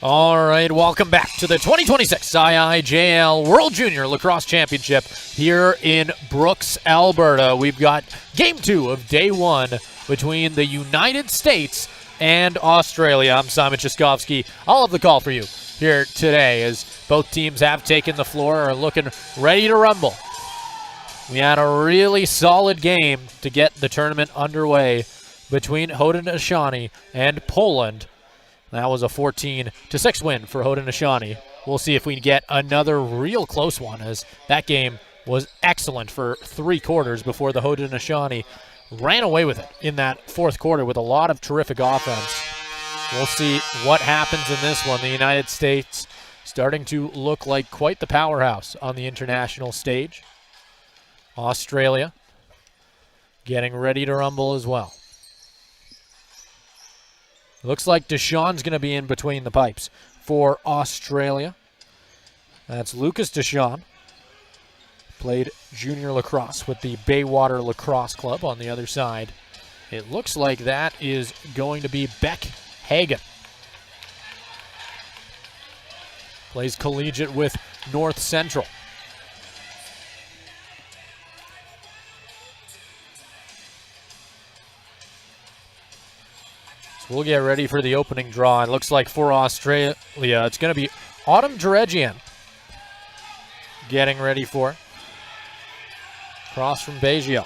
All right, welcome back to the 2026 IIJL World Junior Lacrosse Championship here in Brooks, Alberta. We've got Game 2 of Day 1 between the United States and Australia. I'm Simon Chaskovsky. I'll have the call for you here today as both teams have taken the floor, are looking ready to rumble. We had a really solid game to get the tournament underway between Haudenosaunee and Poland. That was a 14-6 win for Haudenosaunee. We'll see if we can get another real close one, as that game was excellent for 3 quarters before the Haudenosaunee ran away with it in that 4th quarter with a lot of terrific offense. We'll see what happens in this one. The United States starting to look like quite the powerhouse on the international stage. Australia getting ready to rumble as well. Looks like Deshawn's going to be in between the pipes for Australia. That's Lucas Deshawn. Played junior lacrosse with the Baywater Lacrosse Club on the other side. It looks like that is going to be Beck Hagen. Plays collegiate with North Central. We'll get ready for the opening draw. It looks like for Australia, it's going to be Autumn Deregian getting ready for it. Cross from Bejio.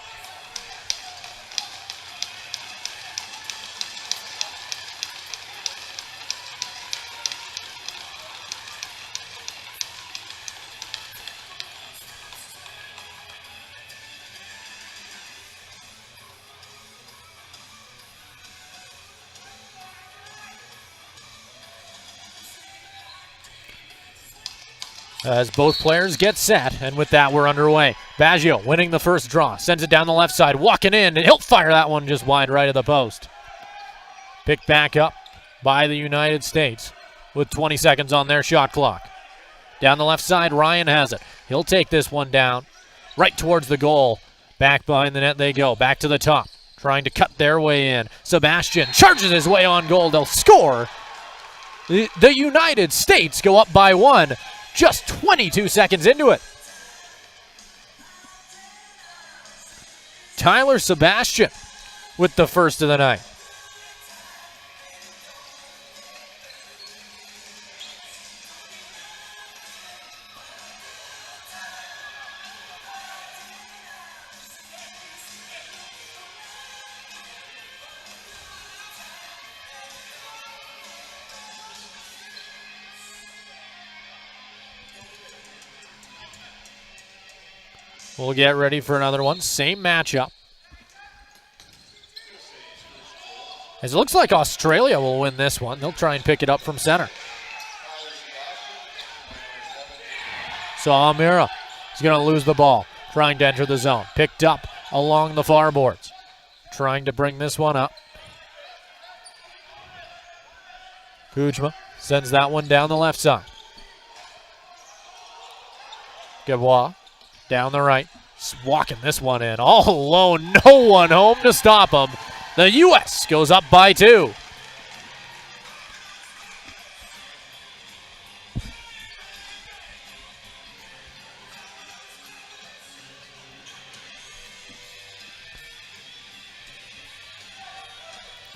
As both players get set, and with that we're underway. Baggio winning the first draw, sends it down the left side, walking in, and he'll fire that one just wide right of the post. Picked back up by the United States with 20 seconds on their shot clock. Down the left side, Ryan has it. He'll take this one down right towards the goal. Back behind the net they go, back to the top, trying to cut their way in. Sebastian charges his way on goal. They'll score. The United States go up by 1. Just 22 seconds into it. Tyler Sebastian with the first of the night. We'll get ready for another one. Same matchup. As it looks like Australia will win this one. They'll try and pick it up from center. So Amira is going to lose the ball, trying to enter the zone. Picked up along the far boards. Trying to bring this one up. Kujma sends that one down the left side. Gavois. Down the right, walking this one in. All alone, no one home to stop him. The U.S. goes up by 2.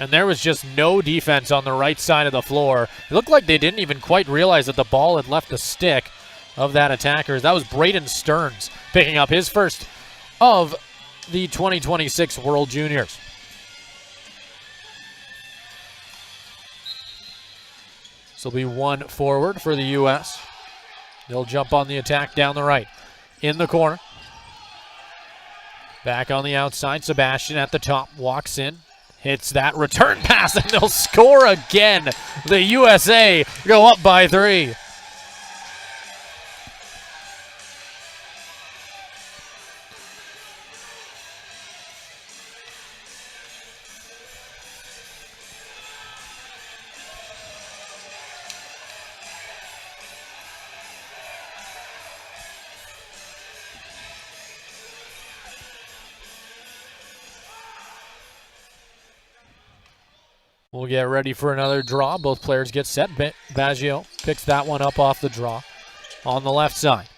And there was just no defense on the right side of the floor. It looked like they didn't even quite realize that the ball had left the stick of that attacker. That was Braden Stearns picking up his first of the 2026 World Juniors. This will be 1 forward for the U.S. They'll jump on the attack down the right. In the corner. Back on the outside. Sebastian at the top. Walks in. Hits that return pass, and they'll score again. The USA go up by 3. We'll get ready for another draw. Both players get set. Baggio picks that one up off the draw on the left side.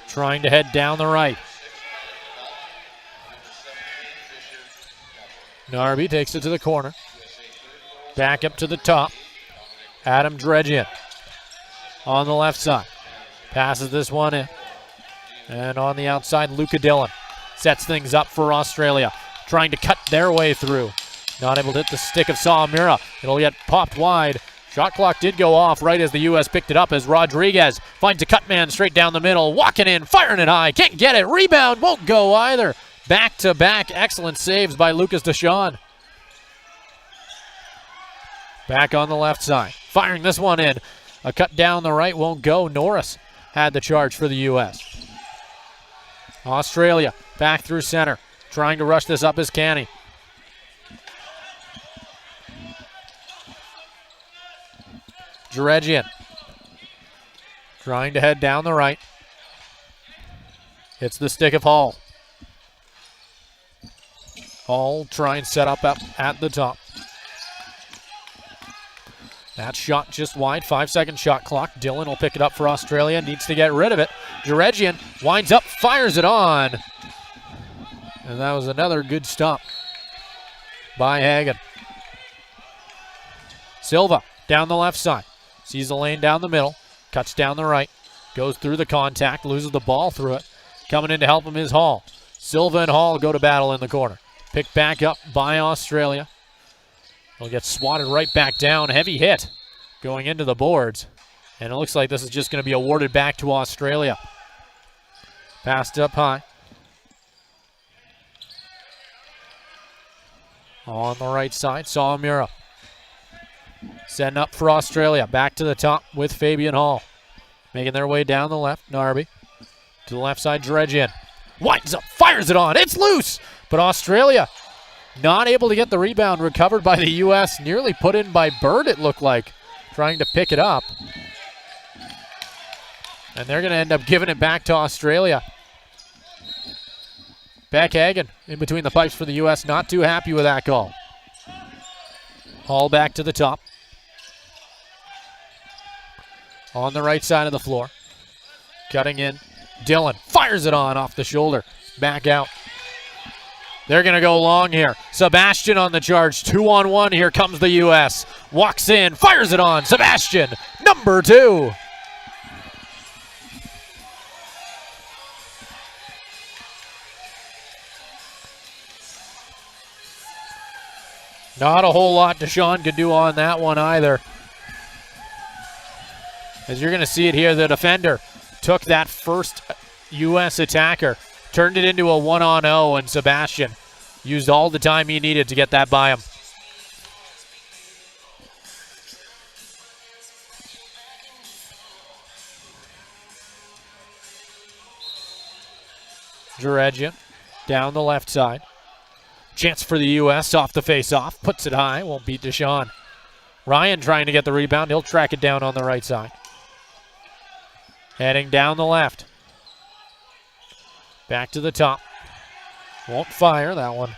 Trying to head down the right. Narby takes it to the corner. Back up to the top. Adam Dredgen on the left side. Passes this one in. And on the outside, Luka Dillon sets things up for Australia. Trying to cut their way through. Not able to hit the stick of Sawamura. It'll get popped wide. Shot clock did go off right as the U.S. picked it up as Rodriguez finds a cut man straight down the middle. Walking in, firing it high. Can't get it. Rebound won't go either. Back-to-back excellent saves by Lucas Deshawn. Back on the left side. Firing this one in. A cut down the right won't go. Norris had the charge for the U.S. Australia back through center. Trying to rush this up is Canny. Dredgen trying to head down the right. Hits the stick of Hall. Hall trying to set up at the top. That shot just wide. 5-second shot clock. Dillon will pick it up for Australia. Needs to get rid of it. Dredgen winds up, fires it on. And that was another good stop by Hagen. Silva down the left side. Sees the lane down the middle. Cuts down the right. Goes through the contact. Loses the ball through it. Coming in to help him is Hall. Silva and Hall go to battle in the corner. Picked back up by Australia. He'll get swatted right back down. Heavy hit going into the boards. And it looks like this is just going to be awarded back to Australia. Passed up high. On the right side, Sawamura. Setting up for Australia. Back to the top with Fabian Hall. Making their way down the left, Narby. To the left side, Dredgen. Winds up, fires it on. It's loose. But Australia not able to get the rebound. Recovered by the U.S. Nearly put in by Bird, it looked like. Trying to pick it up. And they're going to end up giving it back to Australia. Beck Hagen in between the pipes for the U.S. Not too happy with that call. Hall back to the top. On the right side of the floor. Cutting in. Dillon fires it on off the shoulder. Back out. They're going to go long here. Sebastian on the charge. 2-on-1. Here comes the U.S. Walks in. Fires it on. Sebastian, number 2. Not a whole lot Deshawn could do on that one either. As you're going to see it here, the defender took that first U.S. attacker, turned it into a 1-on-0, and Sebastian used all the time he needed to get that by him. Dredgen down the left side. Chance for the U.S. off the face-off. Puts it high. Won't beat Deshawn. Ryan trying to get the rebound. He'll track it down on the right side. Heading down the left. Back to the top. Won't fire. That one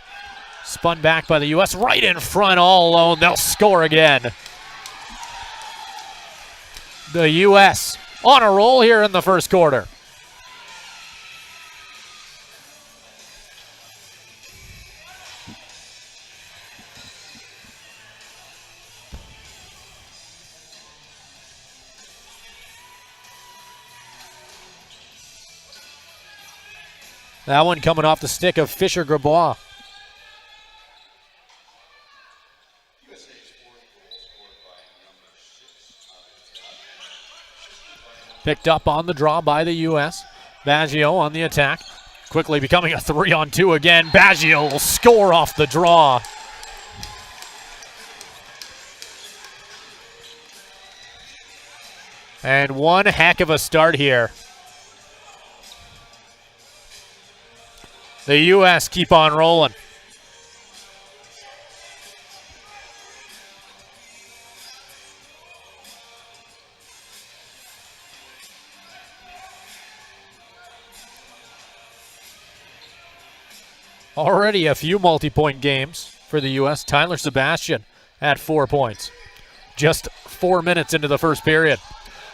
spun back by the U.S. Right in front all alone. They'll score again. The U.S. on a roll here in the first quarter. That one coming off the stick of Fisher Grabois. Picked up on the draw by the U.S. Baggio on the attack. Quickly becoming a 3-on-2 again. Baggio will score off the draw. And one heck of a start here. The U.S. keep on rolling. Already a few multi-point games for the U.S. Tyler Sebastian at 4 points. Just 4 minutes into the first period.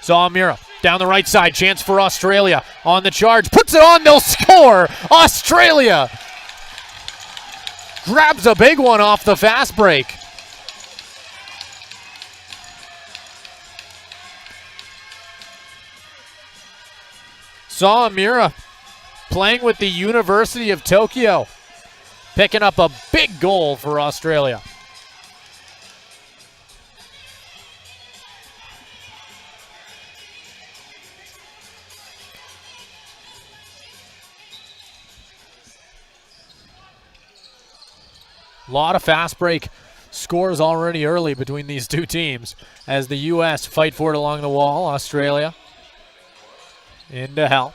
Zamira down the right side. Chance for Australia on the charge. Puts it on. They'll score. Australia grabs a big one off the fast break. Zamira playing with the University of Tokyo, picking up a big goal for Australia. A lot of fast break scores already early between these two teams as the U.S. fight for it along the wall. Australia into help.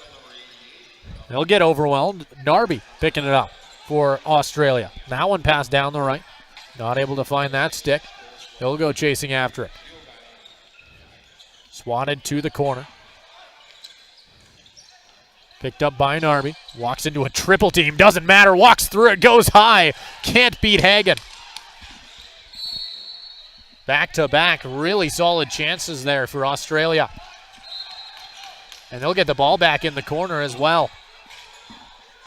They'll get overwhelmed. Narby picking it up for Australia. That one passed down the right. Not able to find that stick. They'll go chasing after it. Swatted to the corner. Picked up by Narby. Walks into a triple team. Doesn't matter. Walks through it. Goes high. Can't beat Hagen. Back-to-back. Really solid chances there for Australia. And they'll get the ball back in the corner as well.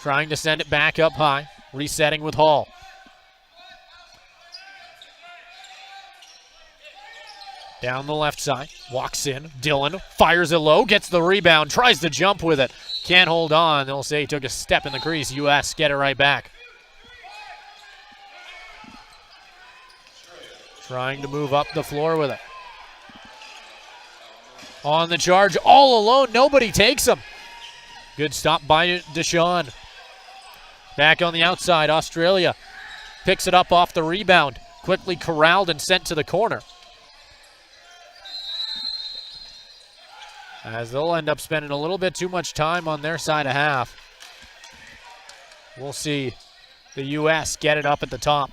Trying to send it back up high. Resetting with Hall. Down the left side. Walks in. Dillon fires it low. Gets the rebound. Tries to jump with it. Can't hold on. They'll say he took a step in the crease. U.S. get it right back. Trying to move up the floor with it. On the charge. All alone. Nobody takes him. Good stop by Deshawn. Back on the outside. Australia picks it up off the rebound. Quickly corralled and sent to the corner. As they'll end up spending a little bit too much time on their side of half. We'll see the U.S. get it up at the top.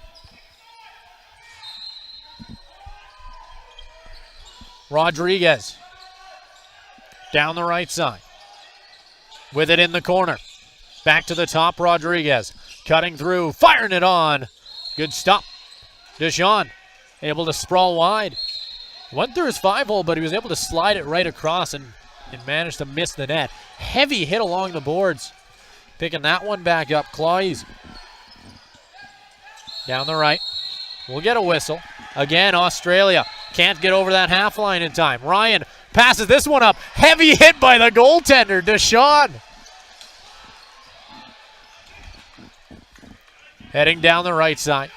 Rodriguez down the right side. With it in the corner. Back to the top, Rodriguez. Cutting through, firing it on. Good stop. Deshawn able to sprawl wide. Went through his 5-hole, but he was able to slide it right across and managed to miss the net. Heavy hit along the boards. Picking that one back up, Clauise. Down the right. We'll get a whistle. Again, Australia can't get over that half line in time. Ryan passes this one up. Heavy hit by the goaltender, Deshawn. Heading down the right side.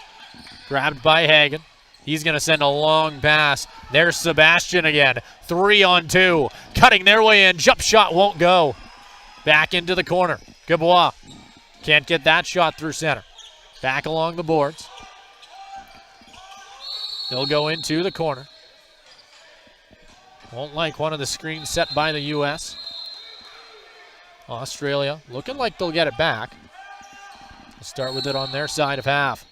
Grabbed by Hagen. He's going to send a long pass. There's Sebastian again. 3-on-2. Cutting their way in. Jump shot won't go. Back into the corner. Gabois. Can't get that shot through center. Back along the boards. They'll go into the corner. Won't like one of the screens set by the U.S. Australia looking like they'll get it back. We'll start with it on their side of half.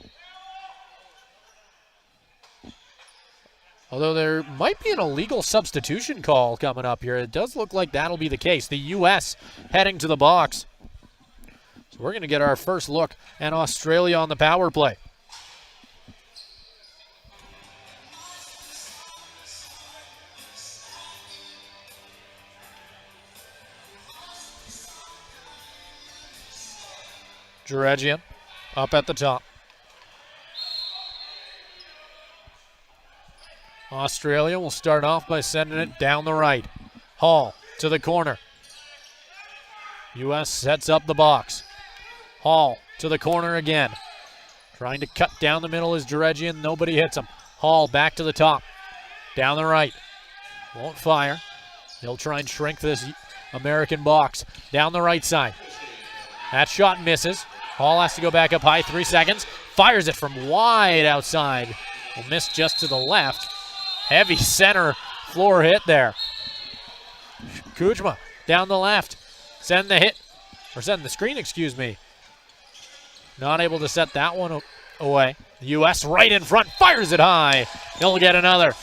Although there might be an illegal substitution call coming up here. It does look like that'll be the case. The U.S. heading to the box. So we're going to get our first look at Australia on the power play. Jeregian up at the top. Australia will start off by sending it down the right. Hall to the corner. U.S. sets up the box. Hall to the corner again. Trying to cut down the middle is Jeregian. Nobody hits him. Hall back to the top. Down the right. Won't fire. They'll try and shrink this American box. Down the right side. That shot misses. Hall has to go back up high. 3 seconds. Fires it from wide outside. Will miss just to the left. Heavy center floor hit there. Kuzma down the left. Send the screen, excuse me. Not able to set that one away. The U.S. right in front, fires it high. He'll get another.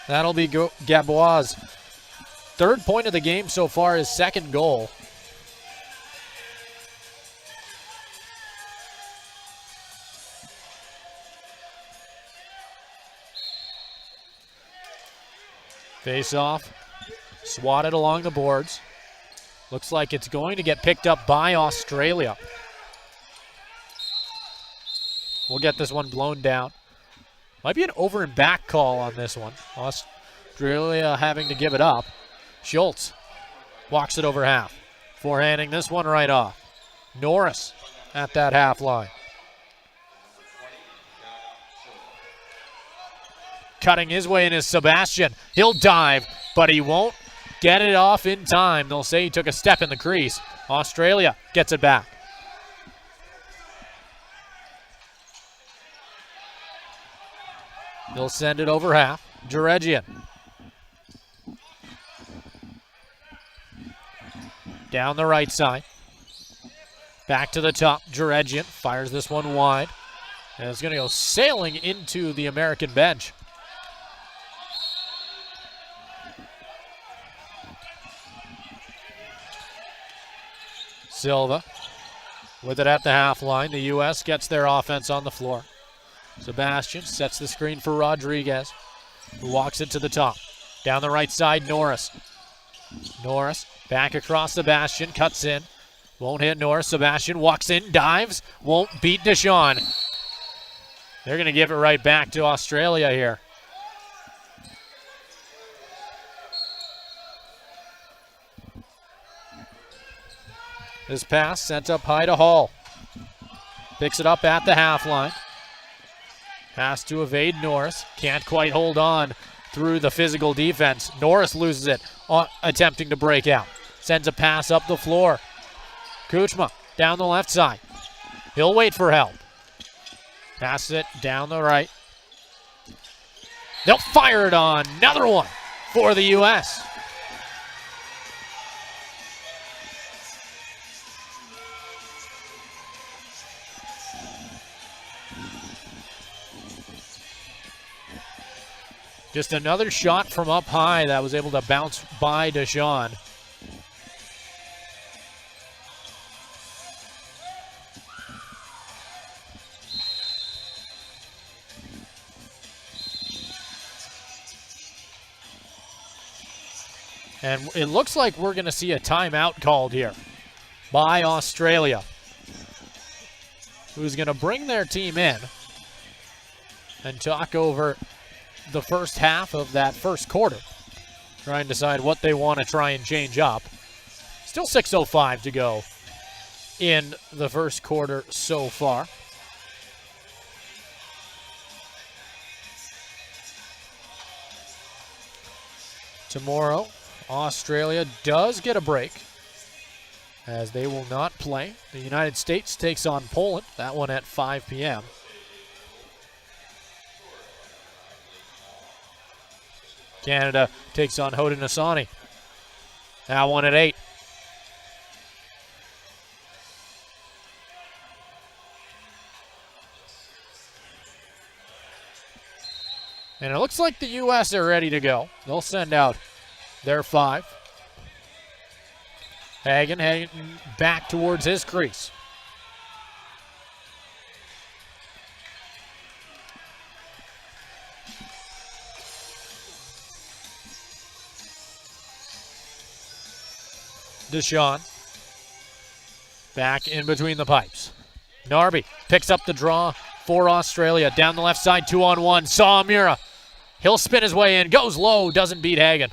That'll be Gabois' third point of the game so far, his second goal. Face off, swatted along the boards. Looks like it's going to get picked up by Australia. We'll get this one blown down. Might be an over and back call on this one. Australia having to give it up. Schultz walks it over half. Forehanding this one right off. Norris at that half line. Cutting his way in is Sebastian. He'll dive, but he won't get it off in time. They'll say he took a step in the crease. Australia gets it back. They'll send it over half. Jaregian. Down the right side. Back to the top. Jaregian fires this one wide. And it's going to go sailing into the American bench. Silva with it at the half line. The U.S. gets their offense on the floor. Sebastian sets the screen for Rodriguez, who walks it to the top. Down the right side, Norris. Norris back across Sebastian, cuts in. Won't hit Norris. Sebastian walks in, dives, won't beat Deshawn. They're going to give it right back to Australia here. This pass sent up high to Hall. Picks it up at the half line. Pass to evade Norris. Can't quite hold on through the physical defense. Norris loses it, attempting to break out. Sends a pass up the floor. Kuchma down the left side. He'll wait for help. Passes it down the right. They'll fire it on. Another one for the U.S. Just another shot from up high that was able to bounce by Deshawn. And it looks like we're going to see a timeout called here by Australia, who's going to bring their team in and talk over the first half of that first quarter. Try and decide what they want to try and change up. Still 6:05 to go in the first quarter so far. Tomorrow, Australia does get a break, as they will not play. The United States takes on Poland, that one at 5 p.m. Canada takes on Haudenosaunee. That one at 8. And it looks like the U.S. are ready to go. They'll send out their 5. Hagen heading back towards his crease. Deshawn back in between the pipes. Narby picks up the draw for Australia. Down the left side, 2-on-1. Sawamura. He'll spin his way in. Goes low. Doesn't beat Hagen.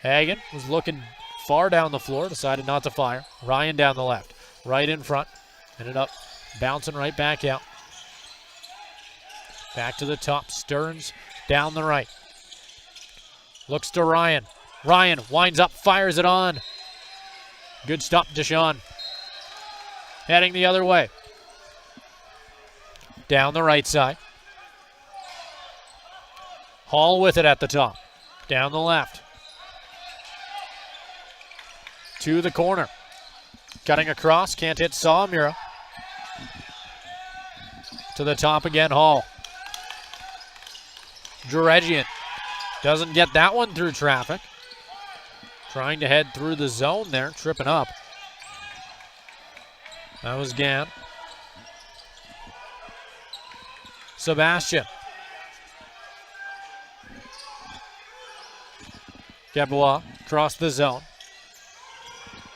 Hagen was looking far down the floor. Decided not to fire. Ryan down the left. Right in front. Ended up bouncing right back out. Back to the top. Stearns down the right. Looks to Ryan. Ryan winds up, fires it on. Good stop, Deshawn. Heading the other way. Down the right side. Hall with it at the top. Down the left. To the corner. Cutting across, can't hit Sawamura. To the top again, Hall. Djeregian doesn't get that one through traffic. Trying to head through the zone there, tripping up. That was Gann. Sebastian. Gebois across the zone.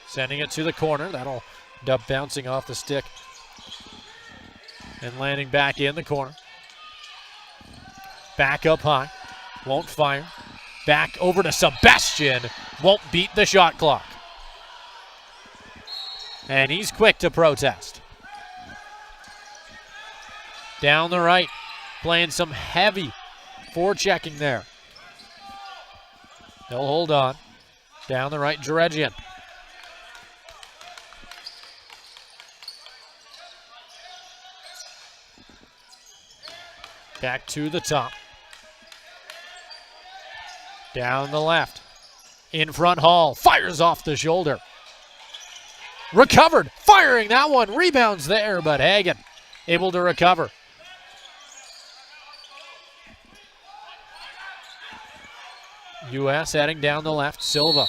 Sending it to the corner. That'll end up bouncing off the stick and landing back in the corner. Back up high. Won't fire. Back over to Sebastian. Won't beat the shot clock. And he's quick to protest. Down the right. Playing some heavy forechecking there. He'll hold on. Down the right, Djeregian. Back to the top. Down the left. In front, Hall. Fires off the shoulder. Recovered. Firing that one. Rebounds there, but Hagen able to recover. U.S. heading down the left. Silva.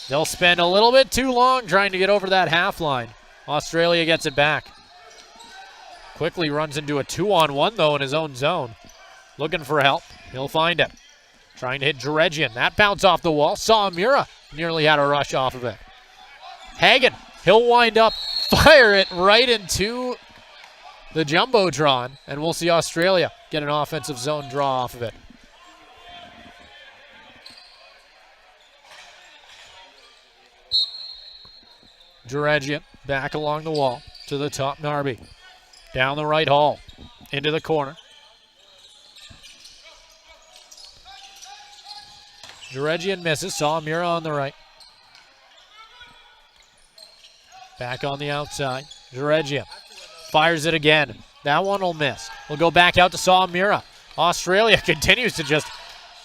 They'll spend a little bit too long trying to get over that half line. Australia gets it back. Quickly runs into a 2-on-1 though in his own zone. Looking for help. He'll find it. Trying to hit Djeregian. That bounce off the wall. Samira nearly had a rush off of it. Hagen. He'll wind up. Fire it right into the Jumbotron. And we'll see Australia get an offensive zone draw off of it. Djeregian back along the wall to the top, Narby. Down the right, Hall. Into the corner. Djeregian misses. Samira on the right. Back on the outside. Djeregian fires it again. That one will miss. We'll go back out to Samira. Australia continues to just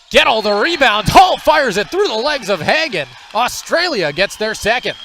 get all the rebounds. Hall fires it through the legs of Hagen. Australia gets their second.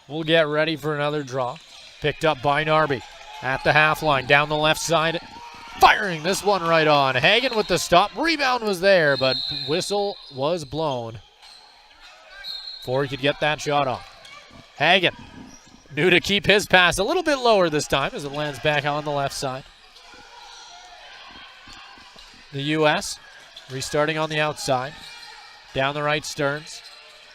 We'll get ready for another draw. Picked up by Narby at the half line, down the left side. Firing this one right on. Hagen with the stop. Rebound was there, but whistle was blown before he could get that shot off. Hagen knew to keep his pass a little bit lower this time as it lands back on the left side. The U.S. restarting on the outside. Down the right, Stearns.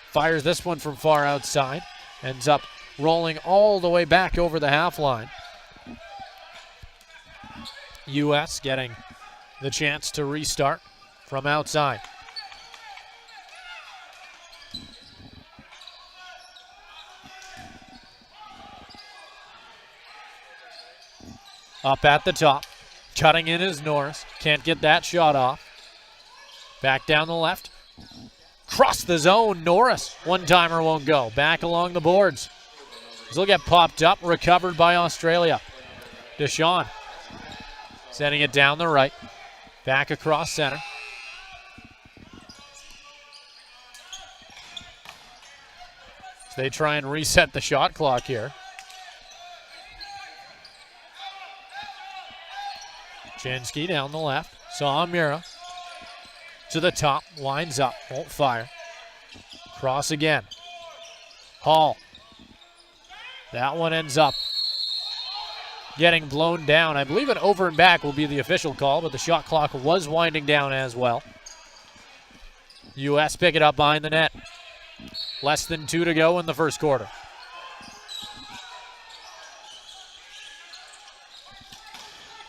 Fires this one from far outside. Ends up rolling all the way back over the half line. U.S. getting the chance to restart from outside. Up at the top. Cutting in is Norris. Can't get that shot off. Back down the left. Cross the zone, Norris. One-timer won't go. Back along the boards. He'll get popped up, recovered by Australia. Deshawn sending it down the right. Back across center. So they try and reset the shot clock here. Chinsky down the left. Samira. To the top, winds up, won't fire. Cross again. Hall. That one ends up getting blown down. I believe an over and back will be the official call, but the shot clock was winding down as well. U.S. pick it up behind the net. Less than 2 to go in the first quarter.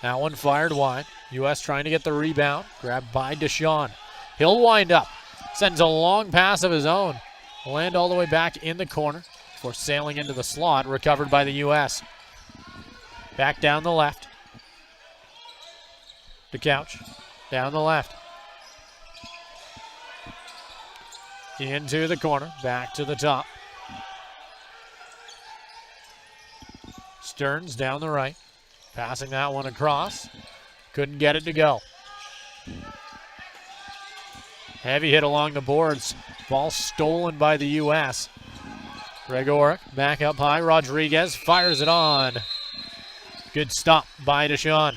That one fired wide. U.S. trying to get the rebound. Grabbed by Deshawn. He'll wind up. Sends a long pass of his own. Land all the way back in the corner before sailing into the slot. Recovered by the U.S. Back down the left. to Couch. Down the left. Into the corner. Back to the top. Stearns down the right. Passing that one across. Couldn't get it to go. Heavy hit along the boards. Ball stolen by the U.S. Gregoric back up high. Rodriguez fires it on. Good stop by Deshawn.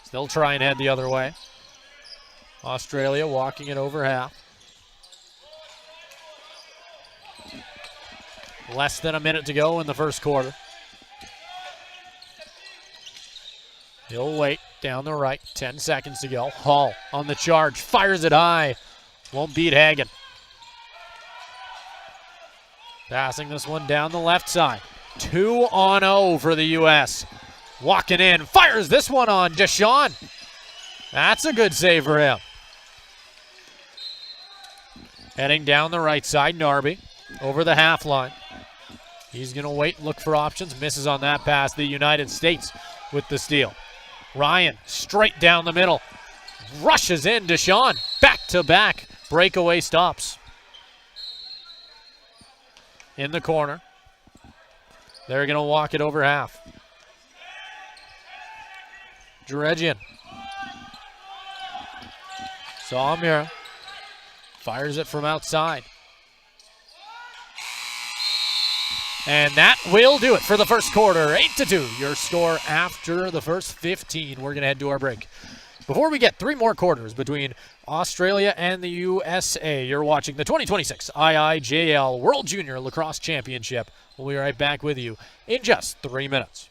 Still try and head the other way. Australia walking it over half. Less than a minute to go in the first quarter. He'll wait down the right. 10 seconds to go. Hall on the charge. Fires it high. Won't beat Hagen. Passing this one down the left side. 2-0 for the U.S. Walking in. Fires this one on Deshawn. That's a good save for him. Heading down the right side. Narby over the half line. He's going to wait and look for options. Misses on that pass. The United States with the steal. Ryan straight down the middle. Rushes in. Deshawn back-to-back breakaway stops. In the corner. They're going to walk it over half. Dredgian. Sawamura fires it from outside. And that will do it for the first quarter. 8-2, your score after the first 15. We're going to head to our break. Before we get 3 more quarters between Australia and the USA, you're watching the 2026 IIJL World Junior Lacrosse Championship. We'll be right back with you in just 3 minutes.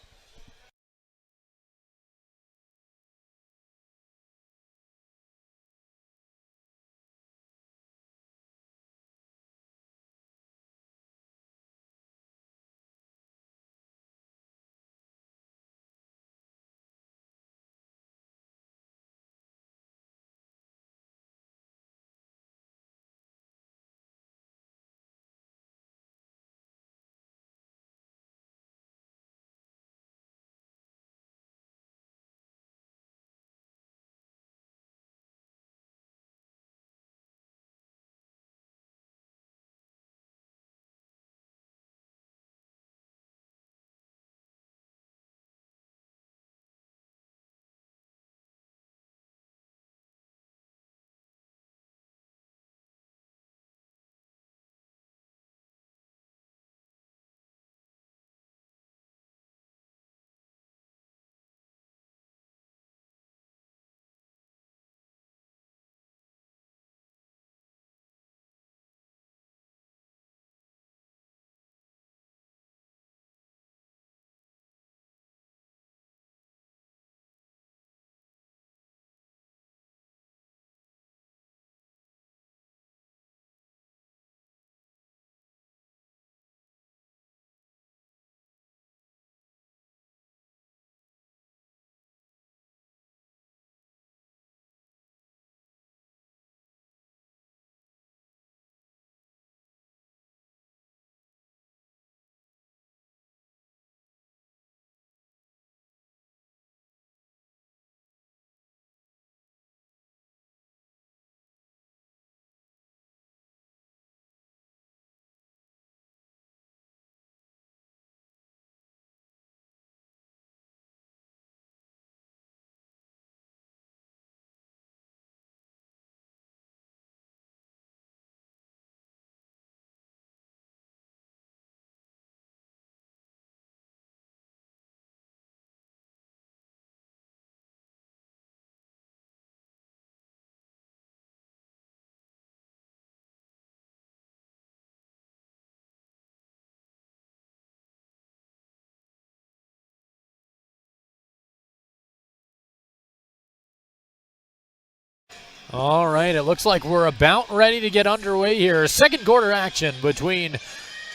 All right, it looks like we're about ready to get underway here. Second quarter action between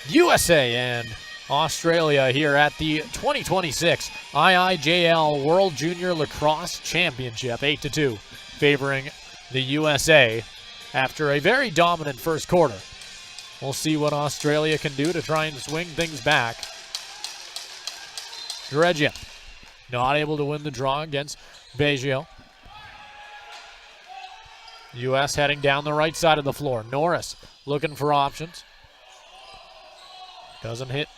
USA and Australia here at the 2026 IIJL World Junior Lacrosse Championship. 8-2, favoring the USA after a very dominant first quarter. We'll see what Australia can do to try and swing things back. Dredgian Not able to win the draw against BCHL. U.S. heading down the right side of the floor. Norris looking for options. Doesn't hit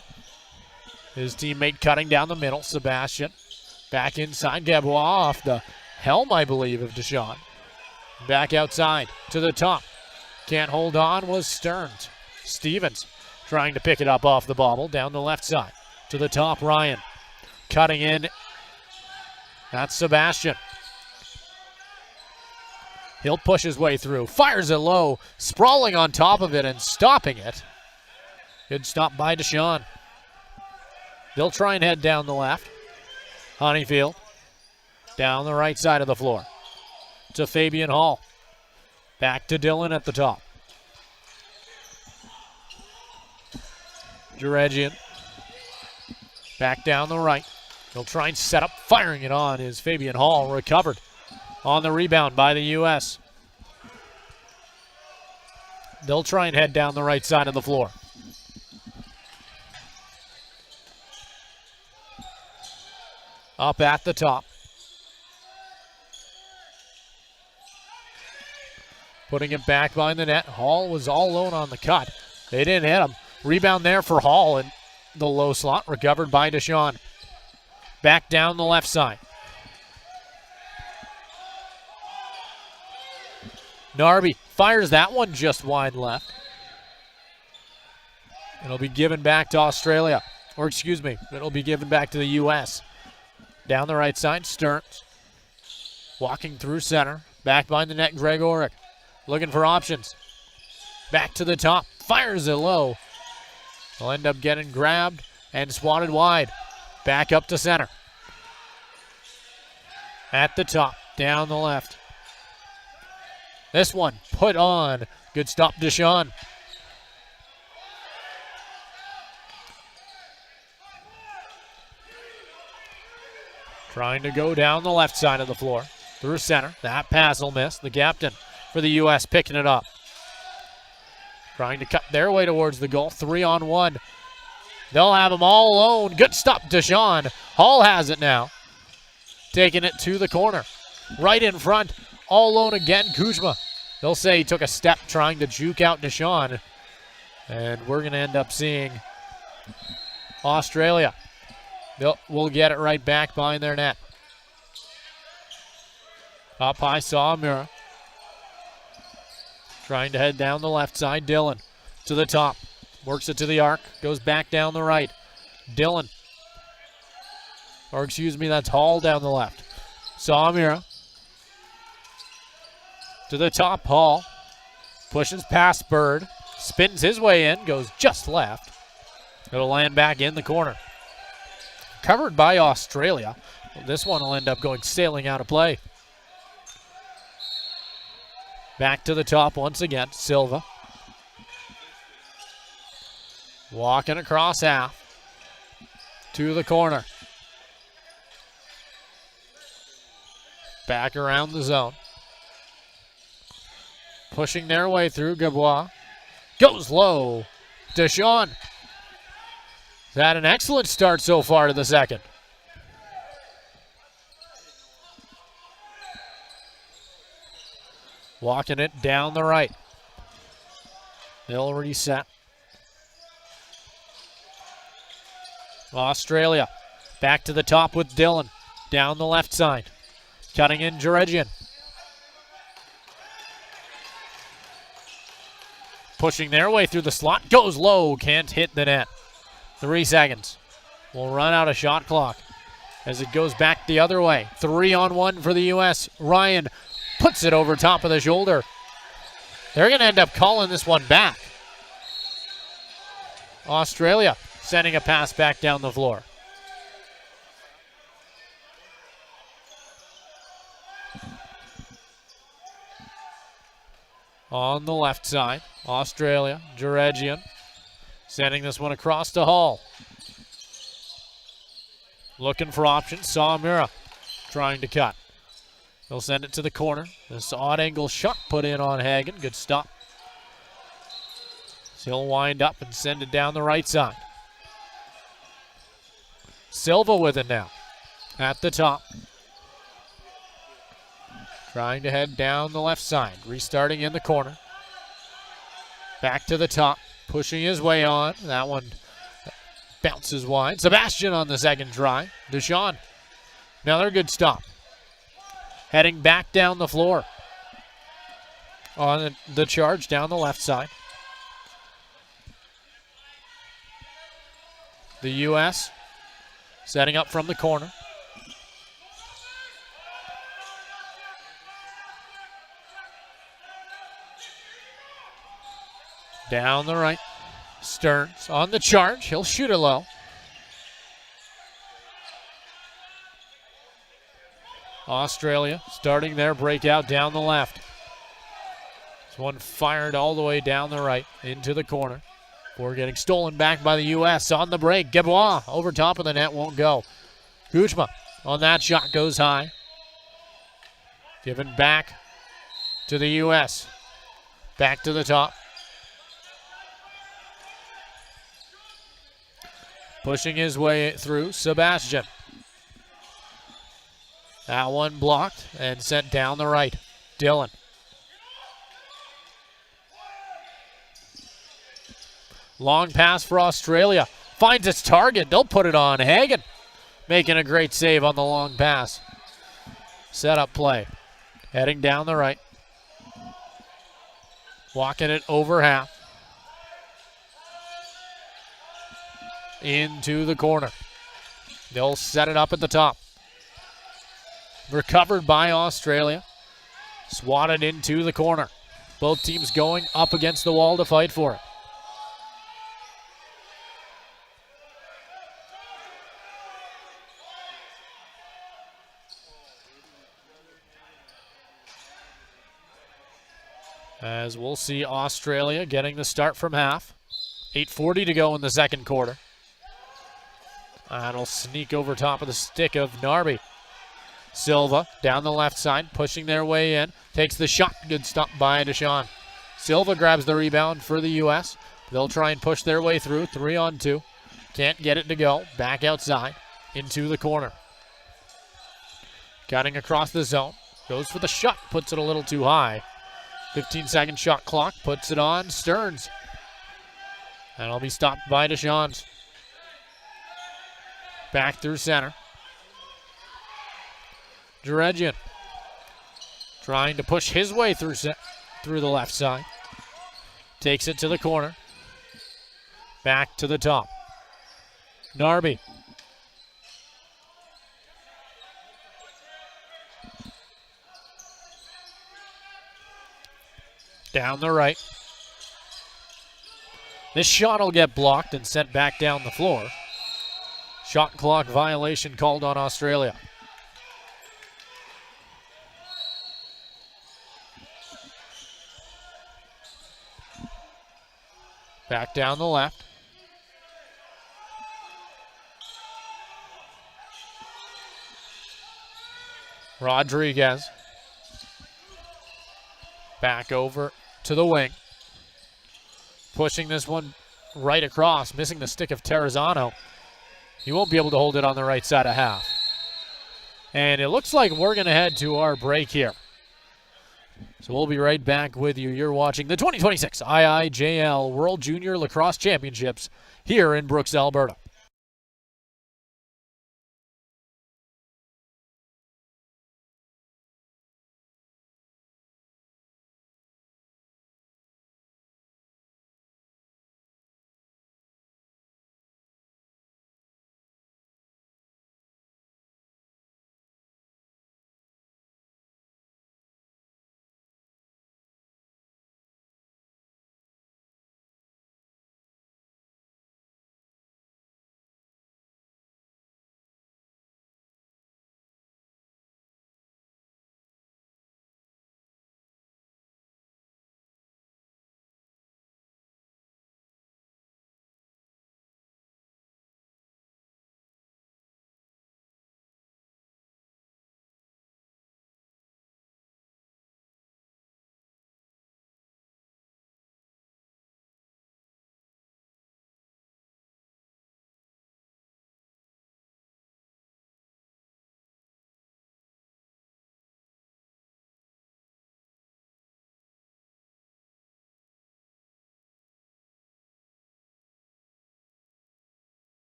his teammate cutting down the middle. Sebastian back inside. Gabois off the helm, I believe, of Deshaun. Back outside to the top. Can't hold on was Stearns. Stevens trying to pick it up off the bobble down the left side. To the top, Ryan. Cutting in. That's Sebastian. He'll push his way through. Fires it low. Sprawling on top of it and stopping it. Good stop by Deshaun. They'll try and head down the left. Honeyfield down the right side of the floor to Fabian Hall. Back to Dillon at the top. Jaregian back down the right. He'll try and set up. Firing it on is Fabian Hall. Recovered on the rebound by the U.S. They'll try and head down the right side of the floor. Up at the top. Putting it back behind the net. Hall was all alone on the cut. They didn't hit him. Rebound there for Hall in the low slot. Recovered by Deshaun. Back down the left side. Narby fires that one just wide left. It'll be given back to Australia. Or excuse me, it'll be given back to the U.S. Down the right side, Stearns. Walking through center. Back behind the net, Gregoric. Looking for options. Back to the top. Fires it low. They'll end up getting grabbed and swatted wide. Back up to center. At the top, down the left. This one put on. Good stop, Deshaun. Trying to go down the left side of the floor. Through center. That pass will miss. The captain for the U.S. picking it up. Trying to cut their way towards the goal. 3-on-1. They'll have them all alone. Good stop, Deshaun. Hall has it now. Taking it to the corner. Right in front. All alone again, Kuzma. They'll say he took a step trying to juke out Deshaun. And we're going to end up seeing Australia. We'll get it right back behind their net. Up high, Sawamura. Trying to head down the left side. Dillon to the top. Works it to the arc. Goes back down the right. Dillon. Or excuse me, that's Hall down the left. Sawamura. To the top, Hall. Pushes past Bird. Spins his way in. Goes just left. It'll land back in the corner. Covered by Australia. This one will end up going sailing out of play. Back to the top once again. Silva. Walking across half. To the corner. Back around the zone. Pushing their way through. Gabois. Goes low. Deshaun. Had an excellent start so far to the second. Walking it down the right. They'll reset. Australia back to the top with Dillon. Down the left side. Cutting in Jaregian. Pushing their way through the slot. Goes low. Can't hit the net. 3 seconds. We'll run out of shot clock as it goes back the other way. 3-on-1 for the U.S. Ryan puts it over top of the shoulder. They're going to end up calling this one back. Australia sending a pass back down the floor. On the left side, Australia, Jaregian. Sending this one across to Hall. Looking for options. Sawamura trying to cut. They'll send it to the corner. This odd angle shot put in on Hagen. Good stop. So he'll wind up and send it down the right side. Silva with it now. at the top. Trying to head down the left side. Restarting in the corner. Back to the top. Pushing his way on. That one bounces wide. Sebastian on the second try. Deshaun. Another good stop. Heading back down the floor. On the charge down the left side. The U.S. setting up from the corner. Down the right. Stearns on the charge. He'll shoot it low. Australia starting their breakout down the left. This one fired all the way down the right into the corner. Before getting stolen back by the U.S. on the break. Gebois over top of the net, won't go. Gujma on that shot goes high. Given back to the U.S. Back to the top. Pushing his way through, Sebastian. That one blocked and sent down the right. Dillon. Long pass for Australia. Finds its target. They'll put it on. Hagen making a great save on the long pass. Set up play. Heading down the right. Walking it over half. Into the corner. They'll set it up at the top. Recovered by Australia. Swatted into the corner. Both teams going up against the wall to fight for it. As we'll see Australia getting the start from half. 8:40 to go in the second quarter. That'll sneak over top of the stick of Narby. Silva down the left side, pushing their way in. Takes the shot. Good stop by Deshaun. Silva grabs the rebound for the U.S. They'll try and push their way through. 3-on-2. Can't get it to go. Back outside. Into the corner. Cutting across the zone. Goes for the shot. Puts it a little too high. 15-second shot clock. Puts it on Stearns. That'll be stopped by Deshaun. Back through center. Dredgian trying to push his way through the left side. Takes it to the corner. Back to the top. Narby. Down the right. This shot will get blocked and sent back down the floor. Shot clock violation called on Australia. Back down the left. Rodriguez. Back over to the wing. Pushing this one right across, missing the stick of Terrazano. He won't be able to hold it on the right side of half. And it looks like we're going to head to our break here. So we'll be right back with you. You're watching the 2026 IIJL World Junior Lacrosse Championships here in Brooks, Alberta.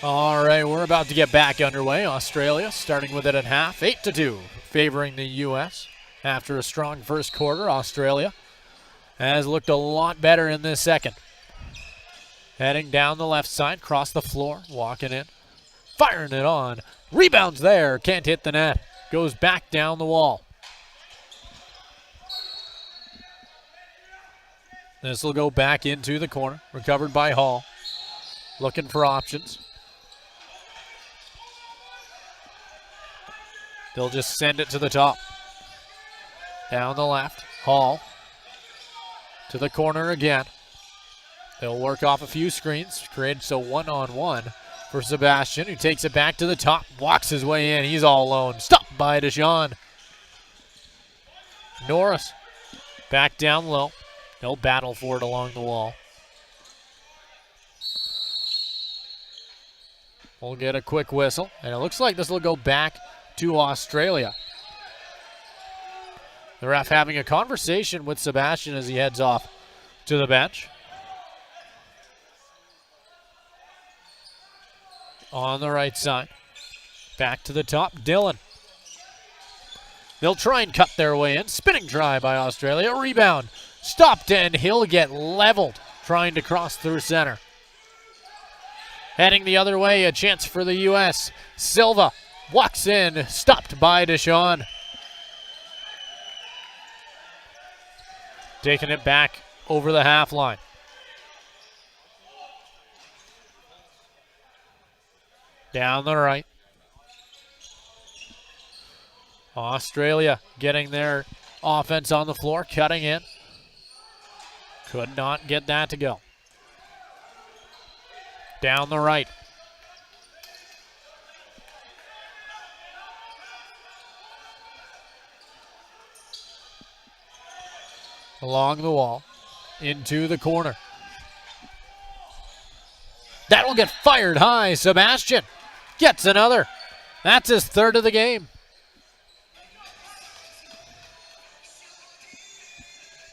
All right, we're about to get back underway. Australia starting with it at half, 8-2, favoring the U.S. After a strong first quarter, Australia has looked a lot better in this second. Heading down the left side, cross the floor, walking in, firing it on. Rebounds there, can't hit the net. Goes back down the wall. This will go back into the corner, recovered by Hall. Looking for options. They'll just send it to the top. Down the left, Hall. To the corner again. They'll work off a few screens, creates a one-on-one for Sebastian, who takes it back to the top, walks his way in. He's all alone. Stopped by Dillon. Norris back down low. They'll battle for it along the wall. We'll get a quick whistle, and it looks like this will go back to Australia. The ref having a conversation with Sebastian as he heads off to the bench. On the right side. Back to the top, Dillon. They'll try and cut their way in. Spinning try by Australia. Rebound. Stopped, and he'll get leveled trying to cross through center. Heading the other way, a chance for the U.S. Silva walks in, stopped by Dillon. Taking it back over the half line. Down the right. Australia getting their offense on the floor, cutting in. Could not get that to go. Down the right. Along the wall, into the corner. That'll get fired high. Sebastian gets another. That's his third of the game.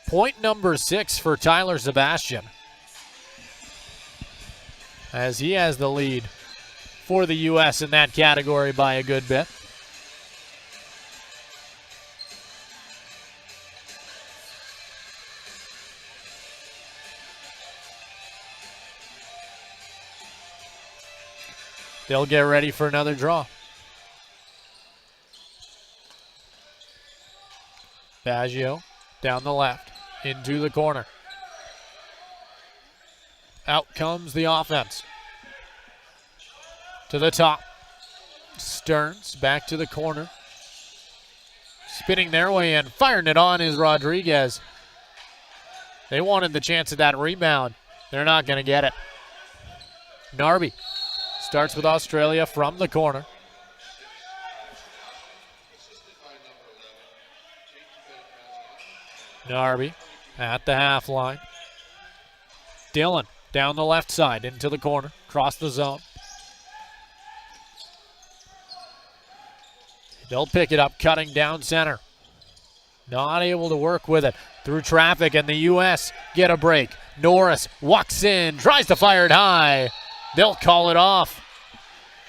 Point number 6 for Tyler Sebastian, as he has the lead for the U.S. in that category by a good bit. They'll get ready for another draw. Baggio down the left, into the corner. Out comes the offense. To the top. Stearns back to the corner. Spinning their way in, firing it on is Rodriguez. They wanted the chance at that rebound. They're not going to get it. Narby starts with Australia from the corner. Narby at the half line. Dillon down the left side into the corner, across the zone. They'll pick it up, cutting down center. Not able to work with it through traffic, and the U.S. get a break. Norris walks in, tries to fire it high. They'll call it off.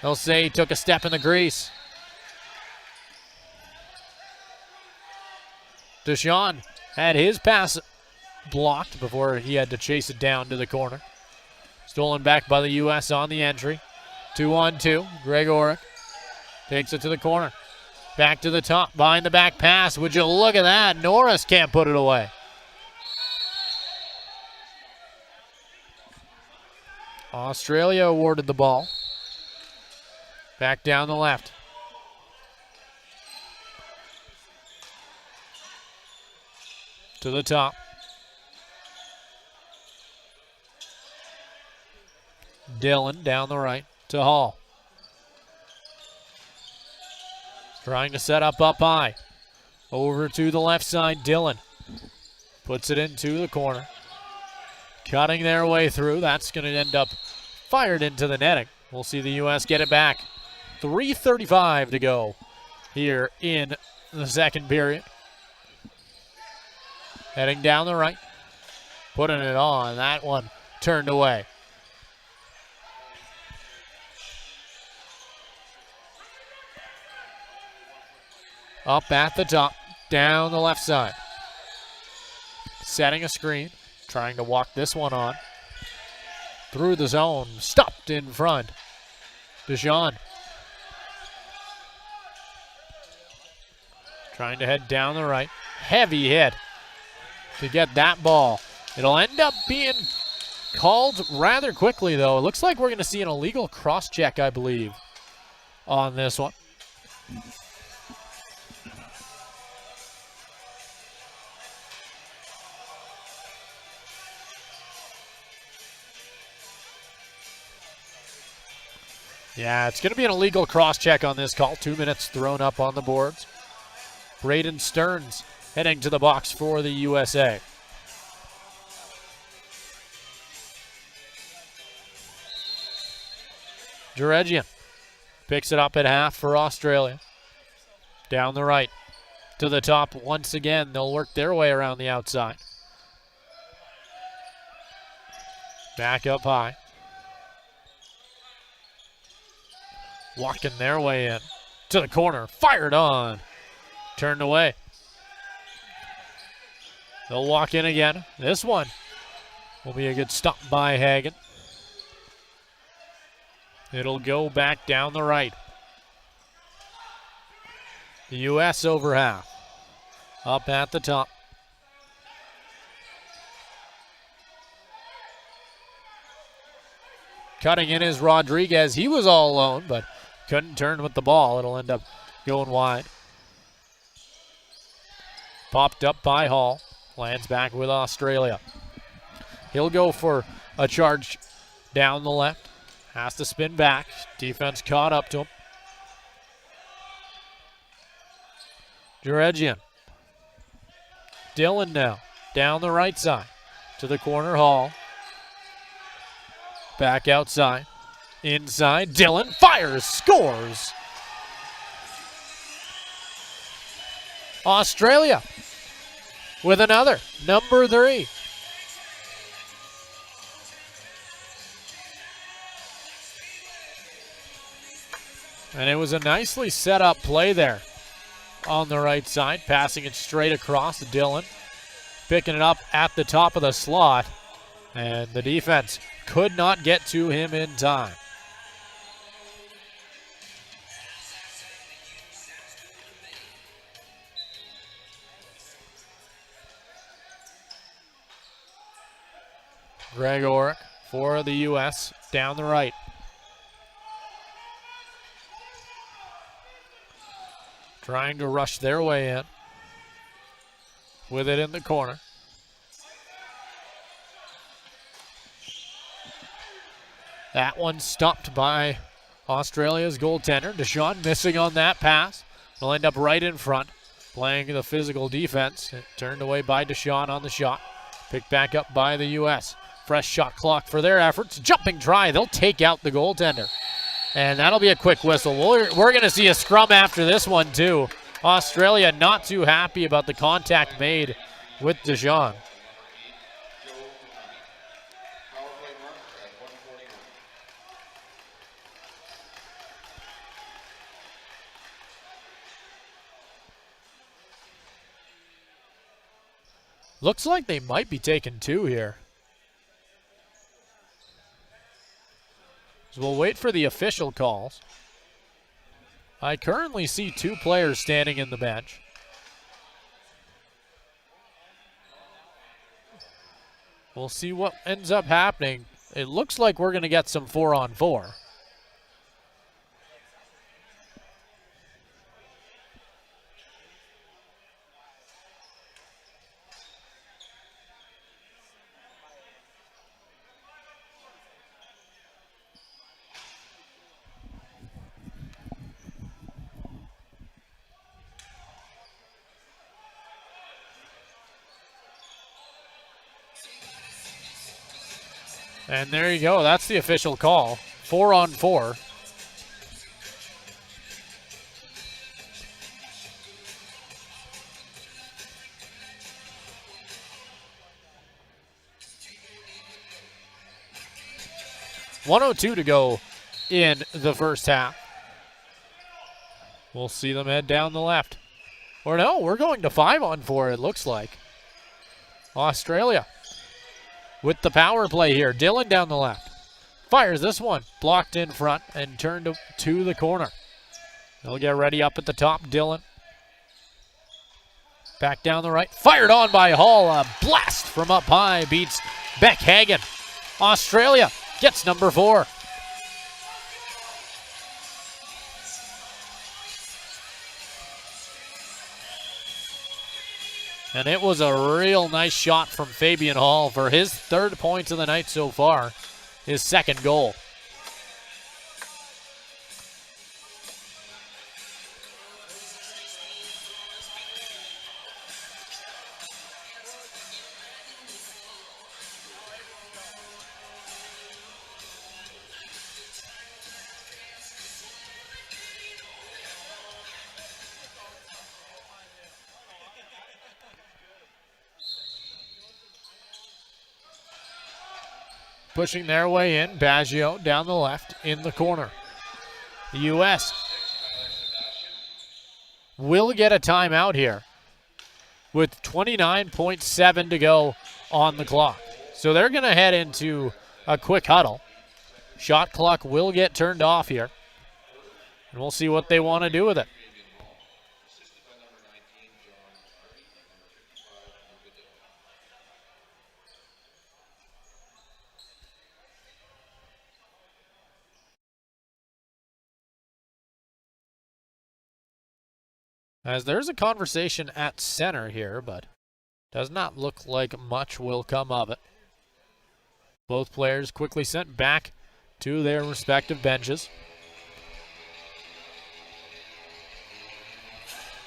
They'll say he took a step in the grease. Dillon had his pass blocked before he had to chase it down to the corner. Stolen back by the U.S. on the entry. 2-on-2. Gregoric takes it to the corner. Back to the top, behind the back pass. Would you look at that? Norris can't put it away. Australia awarded the ball. Back down the left. To the top. Dillon down the right to Hall. Trying to set up high. Over to the left side, Dillon. Puts it into the corner. Cutting their way through. That's going to end up fired into the netting. We'll see the U.S. get it back. 3:35 to go here in the second period. Heading down the right. Putting it on. That one turned away. Up at the top, down the left side. Setting a screen, trying to walk this one on. Through the zone, stopped in front. Deshaun. Trying to head down the right. Heavy hit to get that ball. It'll end up being called rather quickly, though. It looks like we're going to see an illegal cross-check, I believe, on this one. Yeah, it's going to be an illegal cross-check on this call. 2 minutes thrown up on the boards. Braden Stearns heading to the box for the USA. Jaregian picks it up at half for Australia. Down the right to the top once again. They'll work their way around the outside. Back up high. Walking their way in to the corner. Fired on. Turned away. They'll walk in again. This one will be a good stop by Hagen. It'll go back down the right. The U.S. over half. Up at the top. Cutting in is Rodriguez. He was all alone, but couldn't turn with the ball. It'll end up going wide. Popped up by Hall. Lands back with Australia. He'll go for a charge down the left. Has to spin back. Defense caught up to him. Jaregian. Dillon now. Down the right side. To the corner. Hall. Back outside. Inside. Dillon fires. Scores. Australia with another. Number 3. And it was a nicely set up play there on the right side. Passing it straight across to Dillon. Picking it up at the top of the slot. And the defense could not get to him in time. Gregor for the U.S. down the right. Trying to rush their way in. With it in the corner. That one stopped by Australia's goaltender. Deshaun missing on that pass. They'll end up right in front, playing the physical defense. It turned away by Deshaun on the shot. Picked back up by the U.S. Fresh shot clock for their efforts. Jumping try. They'll take out the goaltender. And that'll be a quick whistle. We're going to see a scrum after this one, too. Australia not too happy about the contact made with Deshaun. Looks like they might be taking 2 here. So we'll wait for the official calls. I currently see 2 players standing in the bench. We'll see what ends up happening. It looks like we're going to get some 4-on-4. And there you go. That's the official call. 4-on-4. .102 to go in the first half. We'll see them head down the left. Or no, we're going to 5-on-4, it looks like. Australia with the power play here. Dillon down the left. Fires this one. Blocked in front and turned to the corner. They'll get ready up at the top. Dillon. Back down the right. Fired on by Hall. A blast from up high beats Beck Hagen. Australia gets number 4. And it was a real nice shot from Fabian Hall for his 3rd point of the night so far, his 2nd goal. Pushing their way in, Baggio down the left in the corner. The U.S. will get a timeout here with 29.7 to go on the clock. So they're going to head into a quick huddle. Shot clock will get turned off here. And we'll see what they want to do with it. As there's a conversation at center here, but does not look like much will come of it. Both players quickly sent back to their respective benches.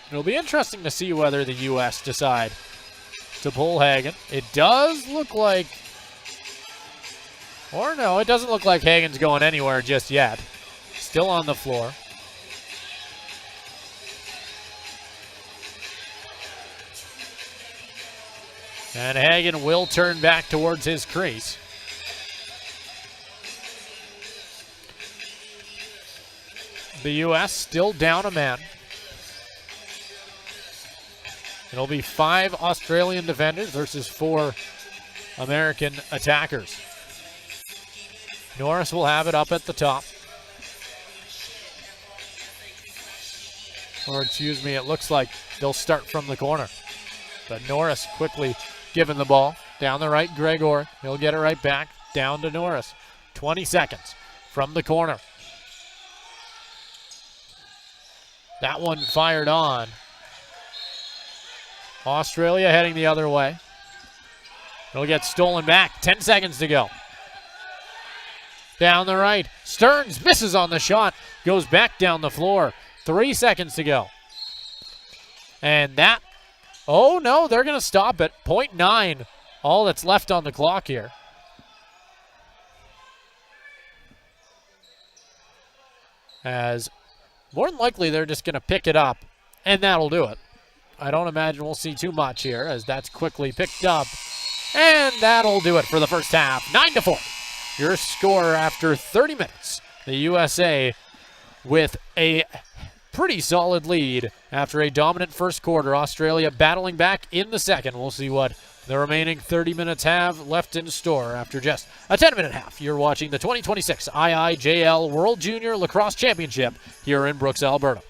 It'll be interesting to see whether the U.S. decide to pull Hagen. It does look like, or no, it doesn't look like Hagen's going anywhere just yet. Still on the floor. And Hagen will turn back towards his crease. The U.S. still down a man. It'll be 5 Australian defenders versus 4 American attackers. Norris will have it up at the top. Or excuse me, it looks like they'll start from the corner. But Norris quickly given the ball. Down the right, Gregor. He'll get it right back. Down to Norris. 20 seconds from the corner. That one fired on. Australia heading the other way. It'll get stolen back. 10 seconds to go. Down the right. Stearns misses on the shot. Goes back down the floor. 3 seconds to go. And that, oh no, they're going to stop it. 0.9, all that's left on the clock here. As more than likely they're just going to pick it up, and that'll do it. I don't imagine we'll see too much here as that's quickly picked up. And that'll do it for the first half. 9-4. Your score after 30 minutes. The USA with a pretty solid lead after a dominant first quarter. Australia battling back in the second. We'll see what the remaining 30 minutes have left in store after just a 10-minute half. You're watching the 2026 IIJL World Junior Lacrosse Championship here in Brooks, Alberta.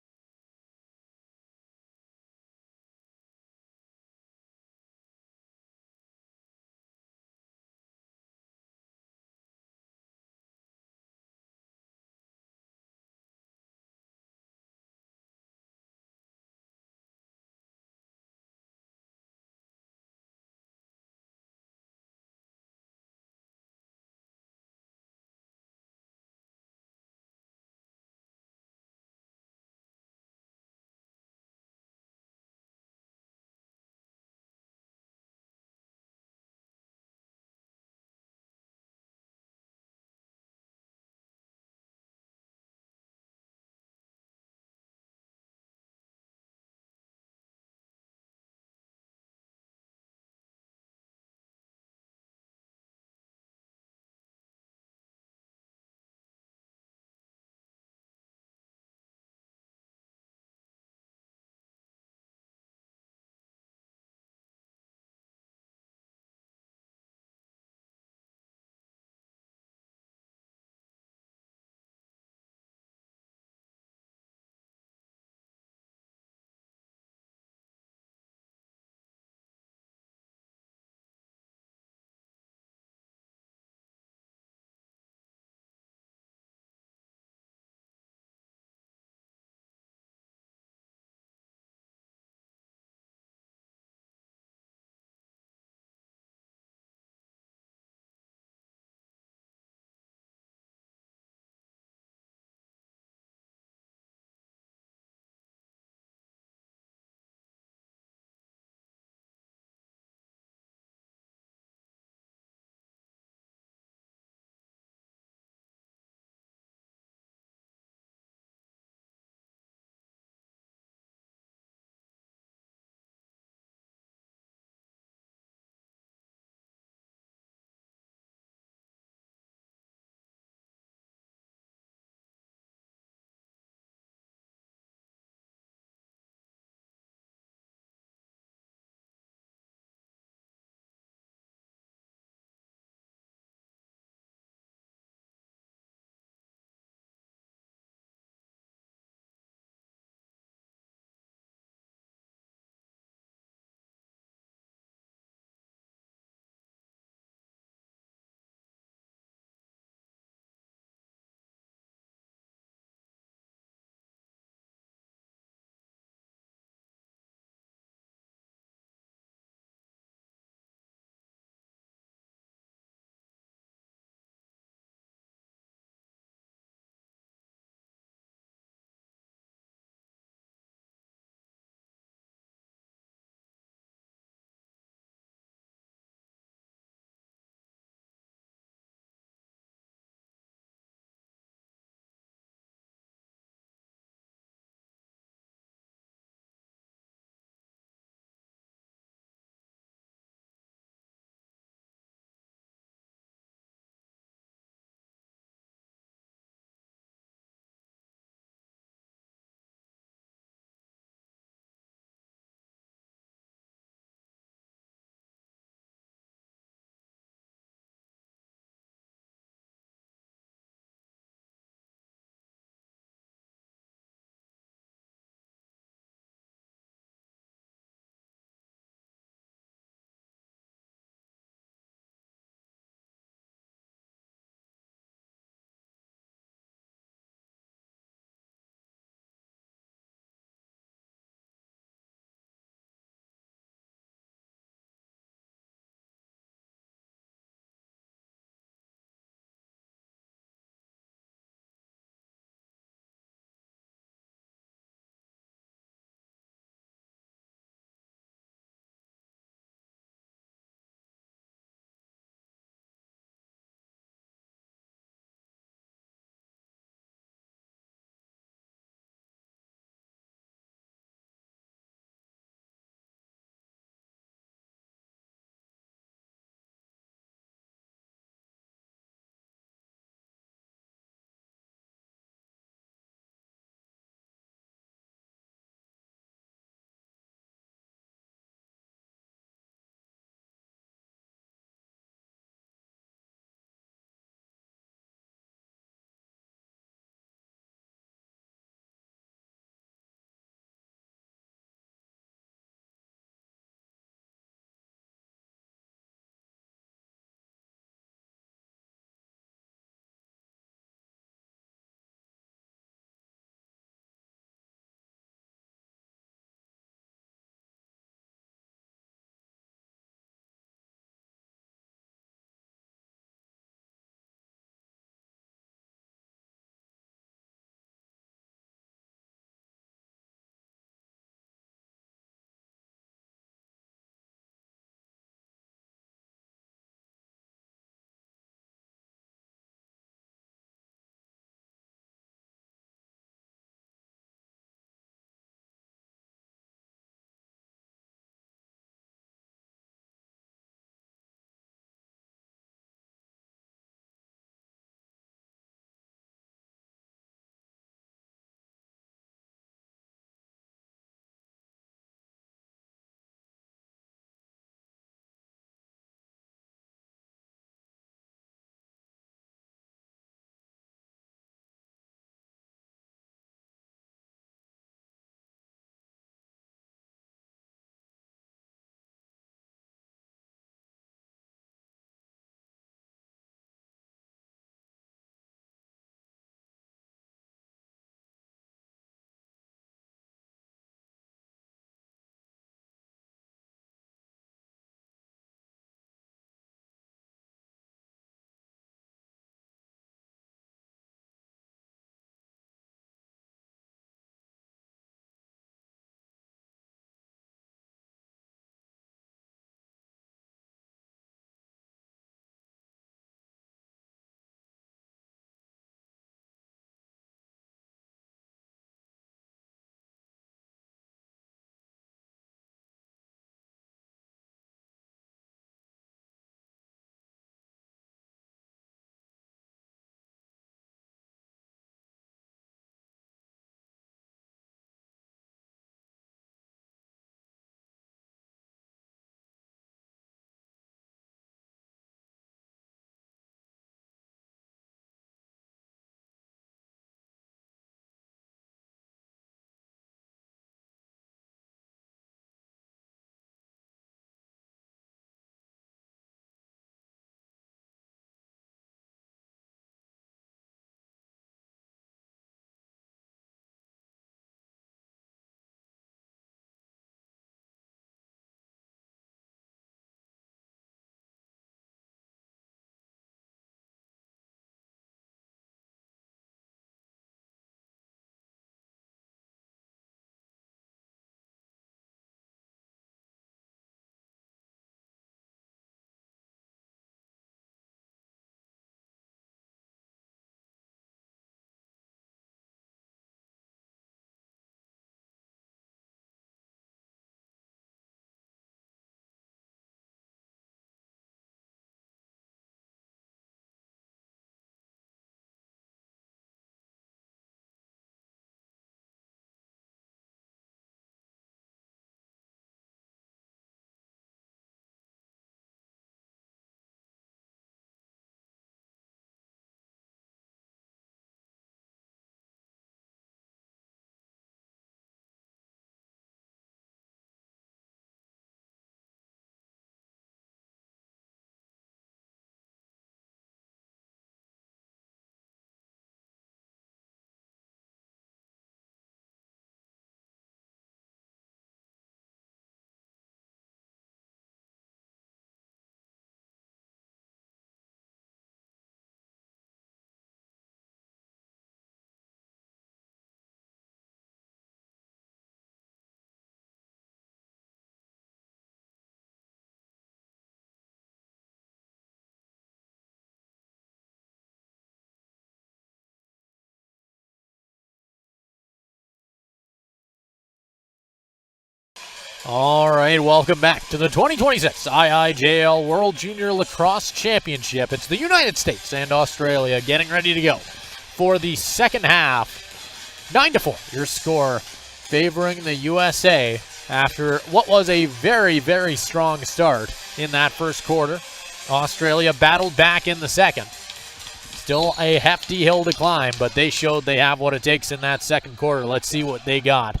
All right, welcome back to the 2026 IIJL World Junior Lacrosse Championship. It's the United States and Australia getting ready to go for the second half. 9-4, your score favoring the USA after what was a very, very strong start in that first quarter. Australia battled back in the second. Still a hefty hill to climb, but they showed they have what it takes in that second quarter. Let's see what they got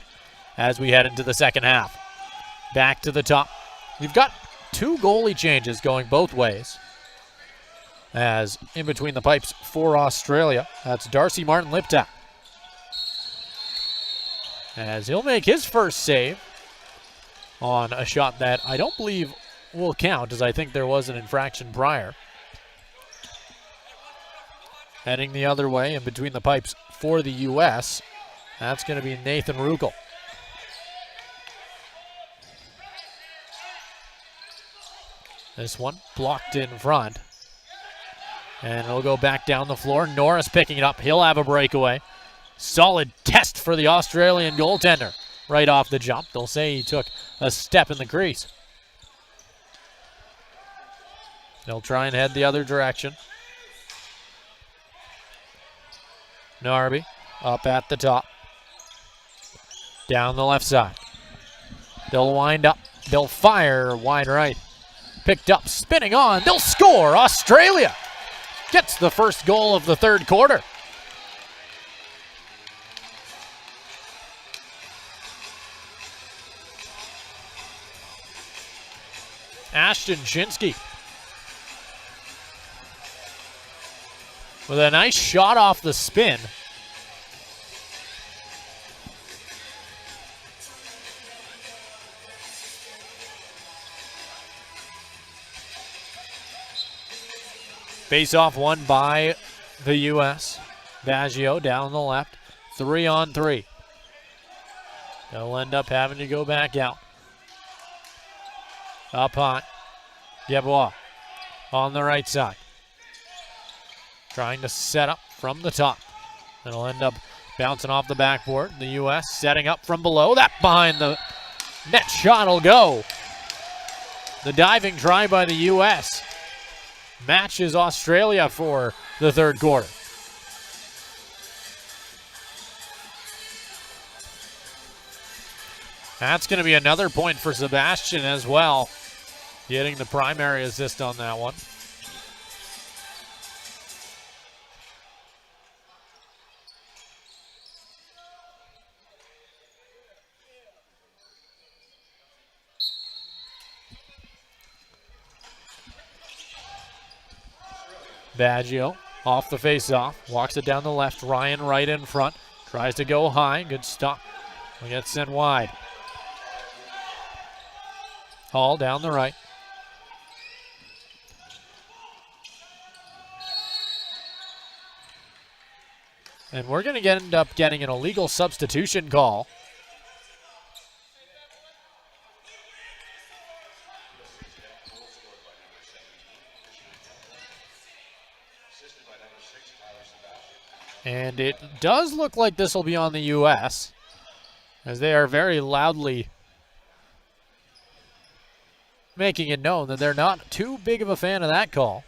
as we head into the second half. Back to the top. We've got two goalie changes going both ways. As in between the pipes for Australia, that's Darcy Martin-Liptak. As he'll make his first save on a shot that I don't believe will count, as I think there was an infraction prior. Heading the other way in between the pipes for the U.S., that's going to be Nathan Ruckel. This one blocked in front. And it'll go back down the floor. Norris picking it up. He'll have a breakaway. Solid test for the Australian goaltender right off the jump. They'll say he took a step in the crease. They'll try and head the other direction. Narby up at the top. Down the left side. They'll wind up. They'll fire wide right. Picked up, spinning on. They'll score. Australia gets the first goal of the third quarter. Ashton Shinsky with a nice shot off the spin. Face-off won by the U.S. Baggio down the left. 3-on-3. They'll end up having to go back out. Up high. Yeboah on the right side. Trying to set up from the top. It'll end up bouncing off the backboard. The U.S. setting up from below. That behind the net shot will go. The diving try by the U.S. matches Australia for the third quarter. That's going to be another point for Sebastian as well, getting the primary assist on that one. Baggio off the face-off, walks it down the left. Ryan right in front, tries to go high. Good stop. We get sent wide. Hall down the right. And we're going to end up getting an illegal substitution call. And it does look like this will be on the U.S., as they are very loudly making it known that they're not too big of a fan of that call.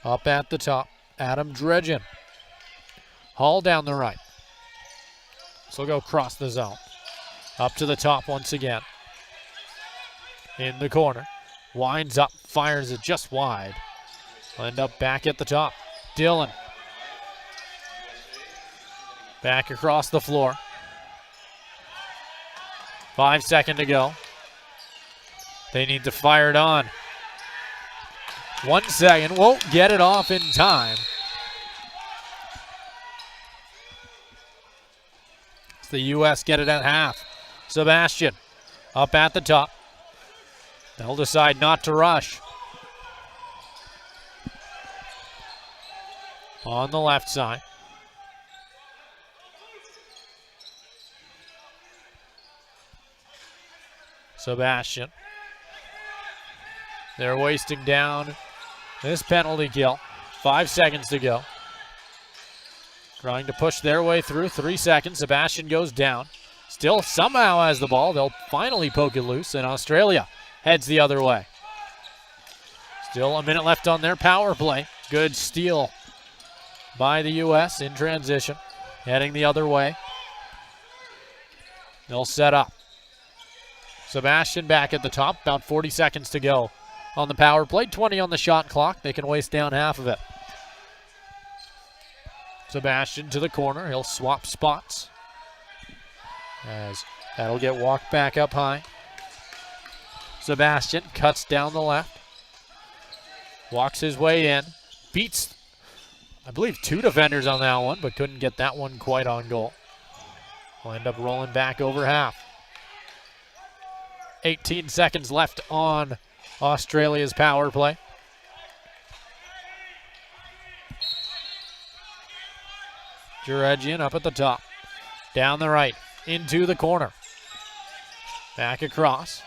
Up at the top, Adam Dredgen. Hall down the right. So go across the zone. Up to the top once again. In the corner. Winds up, fires it just wide. Will end up back at the top. Dillon. Back across the floor. 5 seconds to go. They need to fire it on. 1 second, won't get it off in time. So the U.S. get it at half. Sebastian up at the top. They'll decide not to rush. On the left side. Sebastian. They're wasting down this penalty kill. 5 seconds to go. Trying to push their way through. 3 seconds. Sebastian goes down. Still somehow has the ball. They'll finally poke it loose, and Australia heads the other way. Still a minute left on their power play. Good steal by the U.S. in transition. Heading the other way. They'll set up. Sebastian back at the top. About 40 seconds to go on the power play. 20 on the shot clock. They can waste down half of it. Sebastian to the corner. He'll swap spots. As that'll get walked back up high. Sebastian cuts down the left. Walks his way in. Beats, I believe, 2 defenders on that one, but couldn't get that one quite on goal. Will end up rolling back over half. 18 seconds left on Australia's power play. Jaregian up at the top. Down the right. Into the corner. Back across.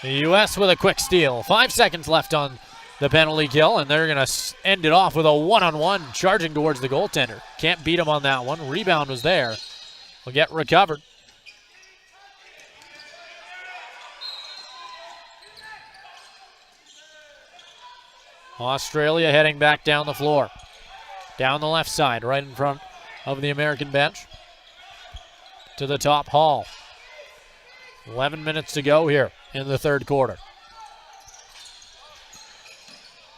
The U.S. with a quick steal. 5 seconds left on the penalty kill, and they're going to end it off with a one-on-one charging towards the goaltender. Can't beat him on that one. Rebound was there. Will get recovered. Australia heading back down the floor. Down the left side, right in front of the American bench. To the top, Hall. 11 minutes to go here in the third quarter.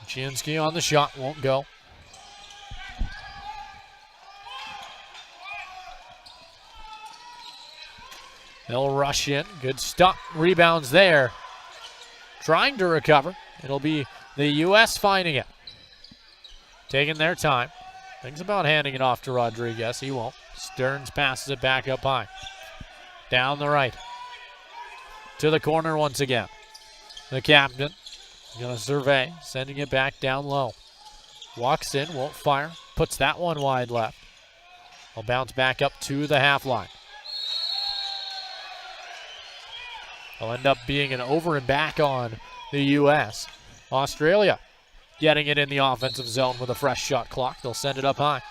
Chinsky on the shot, won't go. They'll rush in. Good stop. Rebounds there. Trying to recover. It'll be the U.S. finding it. Taking their time. Thinks about handing it off to Rodriguez. He won't. Stearns passes it back up high. Down the right. To the corner once again. The captain going to survey, sending it back down low. Walks in, won't fire. Puts that one wide left. Will bounce back up to the half line. It'll end up being an over and back on the U.S. Australia getting it in the offensive zone with a fresh shot clock. They'll send it up high.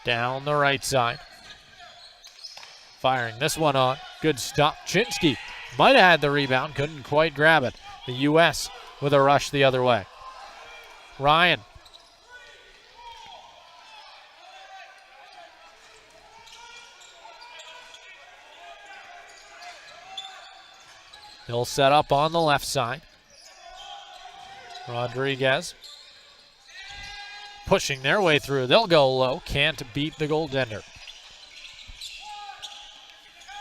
Down the right side. Firing this one on. Good stop. Chinsky might have had the rebound. Couldn't quite grab it. The U.S. with a rush the other way. Ryan. They'll set up on the left side. Rodriguez pushing their way through. They'll go low. Can't beat the goaltender.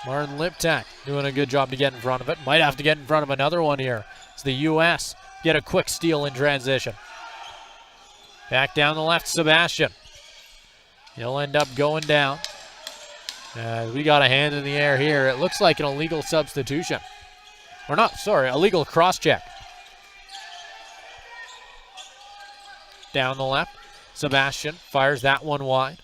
Martin Liptak doing a good job to get in front of it. Might have to get in front of another one here. As the U.S. get a quick steal in transition. Back down the left, Sebastian. He'll end up going down. We got a hand in the air here. It looks like an illegal substitution. Or not, sorry, illegal cross-check. Down the left, Sebastian fires that one wide.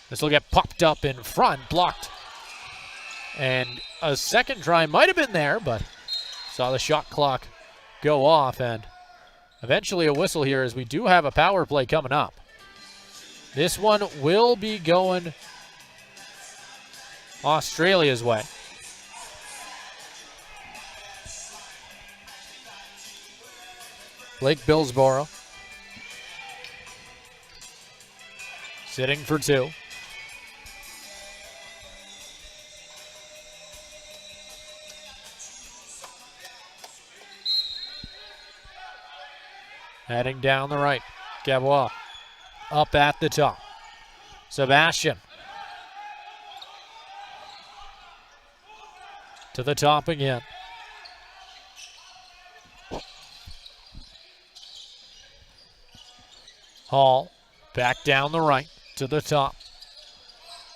This will get popped up in front, blocked. And a second try might have been there, but saw the shot clock go off, and eventually a whistle here as we do have a power play coming up. This one will be going Australia's way. Blake Billsborough sitting for 2. Heading down the right. Gavois up at the top. Sebastian to the top again. Hall back down the right to the top.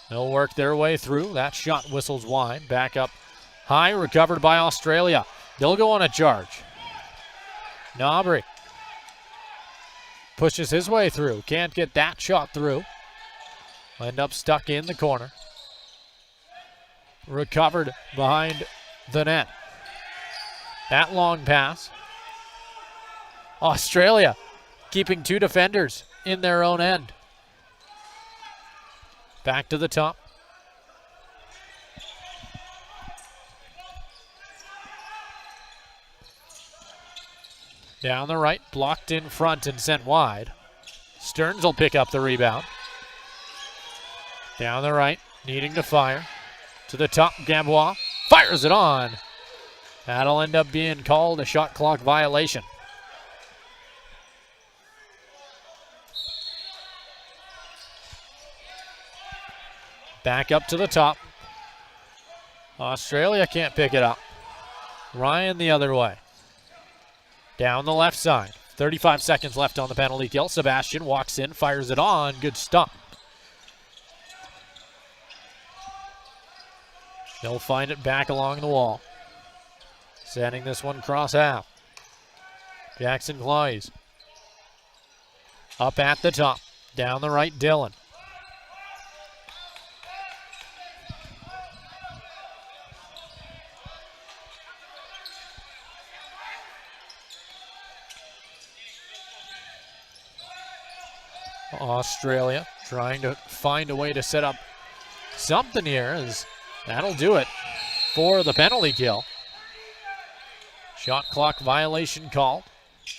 They'll work their way through. That shot whistles wide. Back up high, recovered by Australia. They'll go on a charge. Nabry pushes his way through. Can't get that shot through. End up stuck in the corner. Recovered behind the net. That long pass. Australia keeping 2 defenders in their own end. Back to the top. Down the right, blocked in front and sent wide. Stearns will pick up the rebound. Down the right, needing to fire. To the top, Gabois fires it on. That'll end up being called a shot clock violation. Back up to the top. Australia can't pick it up. Ryan the other way. Down the left side. 35 seconds left on the penalty kill. Sebastian walks in, fires it on. Good stop. They'll find it back along the wall. Sending this one cross half. Jackson Cloyes. Up at the top. Down the right, Dillon. Australia trying to find a way to set up something here, as that'll do it for the penalty kill. Shot clock violation called.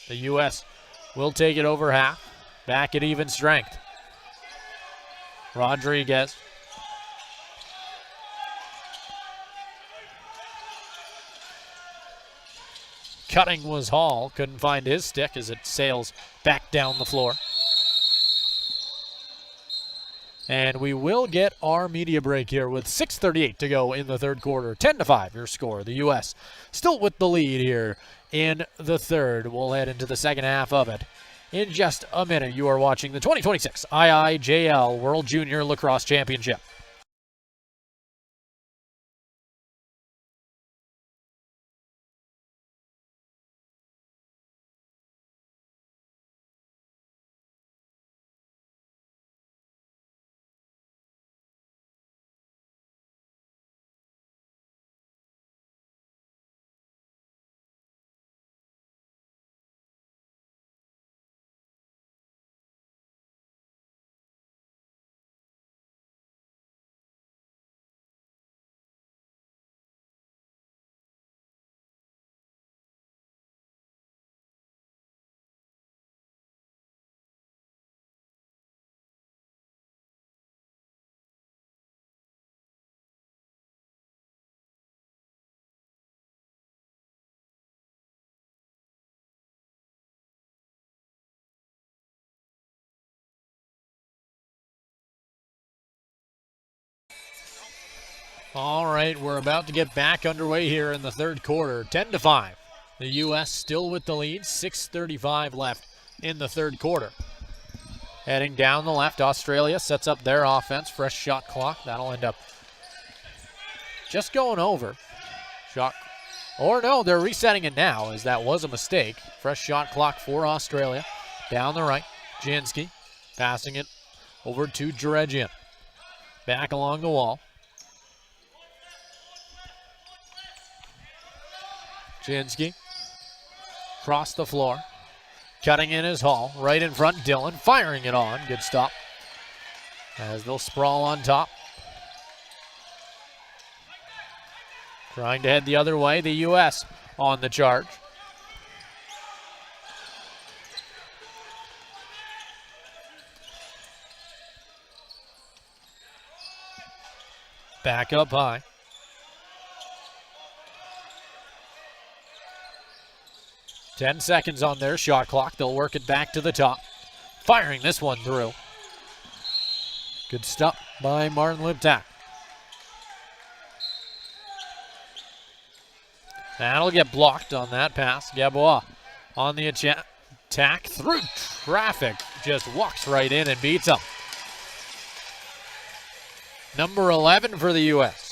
The U.S. will take it over half, back at even strength. Rodriguez. Cutting was Hall, couldn't find his stick as it sails back down the floor. And we will get our media break here with 6:38 to go in the third quarter. 10-5 your score. The U.S. still with the lead here in the third. We'll head into the second half of it in just a minute. You are watching the 2026 IIJL World Junior Lacrosse Championship. All right, we're about to get back underway here in the third quarter. 10-5. The U.S. still with the lead. 6:35 left in the third quarter. Heading down the left, Australia sets up their offense. Fresh shot clock. That'll end up just going over. Or no, they're resetting it now, as that was a mistake. Fresh shot clock for Australia. Down the right, Jinsky passing it over to Dredgian. Back along the wall. Jinsky, across the floor, cutting in his Hall, right in front, Dillon, firing it on, good stop, as they'll sprawl on top. Trying to head the other way, the U.S. on the charge. Back up high. Ten seconds on their shot clock. They'll work it back to the top. Firing this one through. Good stop by Martin Liptak. That'll get blocked on that pass. Gabois on the attack through traffic. Just walks right in and beats him. Number 11 for the U.S.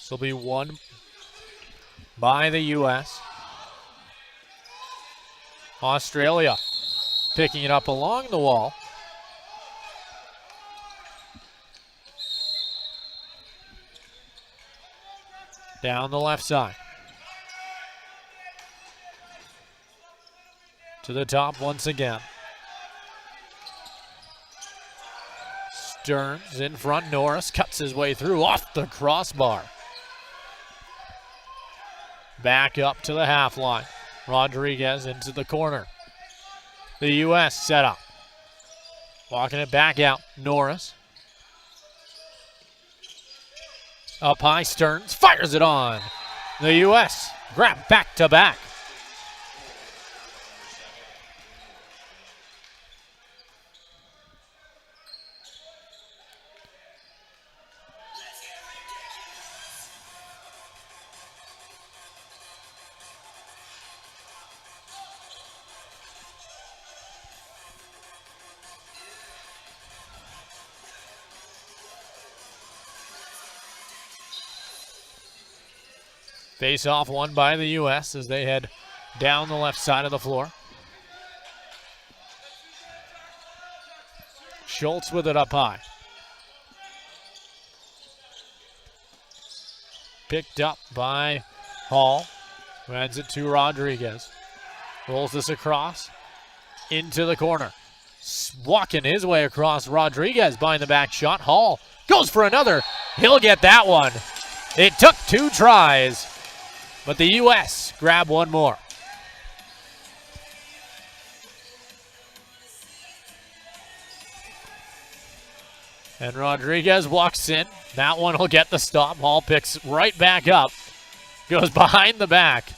This will be won by the U.S. Australia picking it up along the wall. Down the left side. To the top once again. Stearns in front. Norris cuts his way through off the crossbar. Back up to the half line. Rodriguez into the corner. The U.S. set up. Walking it back out. Norris. Up high, Stearns fires it on. The U.S. grab back to back. Face off won by the U.S. as they head down the left side of the floor. Schultz with it up high. Picked up by Hall, who hands it to Rodriguez. Rolls this across into the corner. Walking his way across. Rodriguez behind the back shot. Hall goes for another. He'll get that one. It took 2 tries. But the U.S. grab one more. And Rodriguez walks in. That one will get the stop. Hall picks right back up. Goes behind the back.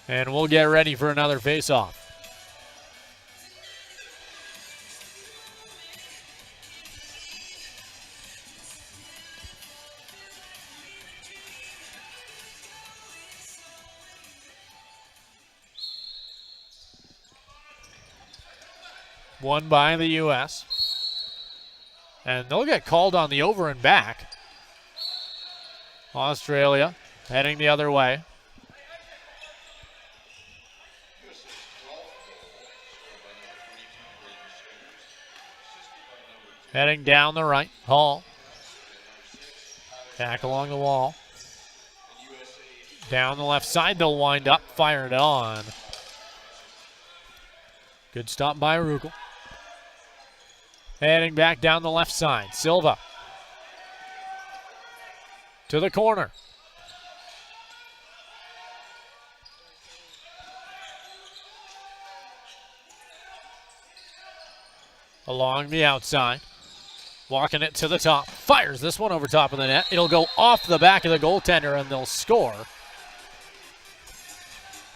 And we'll get ready for another face-off. Won by the U.S. And they'll get called on the over and back. Australia heading the other way. Heading down the right. Hall. Back along the wall. Down the left side, they'll wind up. Fired on. Good stop by Rugal. Heading back down the left side. Silva. To the corner. Along the outside. Walking it to the top. Fires this one over top of the net. It'll go off the back of the goaltender and they'll score.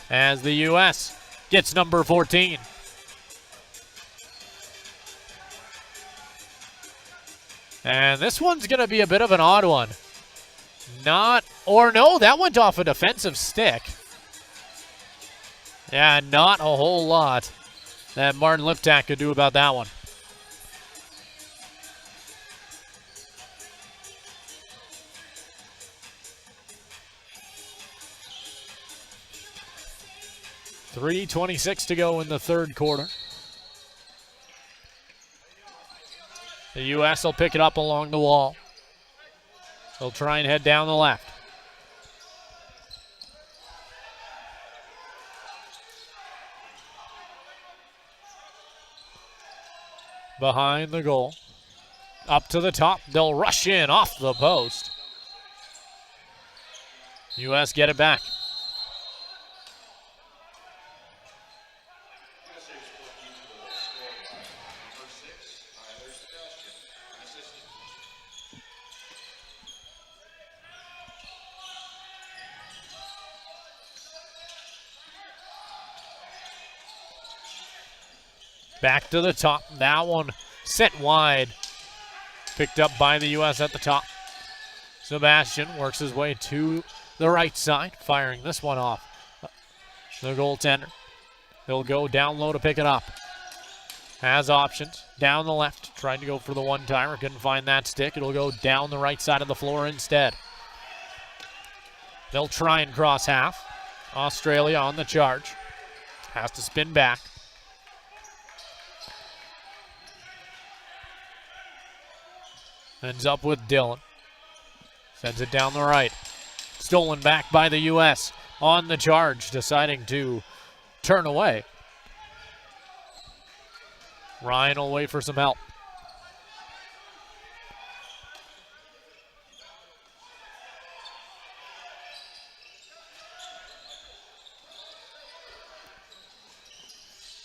As the U.S. gets number 14. And this one's going to be a bit of an odd one. That went off a defensive stick. Yeah, not a whole lot that Martin Liptak could do about that one. .3:26 to go in the third quarter. The U.S. will pick it up along the wall. They'll try and head down the left. Behind the goal. Up to the top. They'll rush in off the post. U.S. get it back. Back to the top. That one sent wide. Picked up by the U.S. at the top. Sebastian works his way to the right side, firing this one off. The goaltender. He'll go down low to pick it up. Has options. Down the left. Trying to go for the one-timer. Couldn't find that stick. It'll go down the right side of the floor instead. They'll try and cross half. Australia on the charge. Has to spin back. Ends up with Dillon. Sends it down the right. Stolen back by the U.S. On the charge, deciding to turn away. Ryan will wait for some help.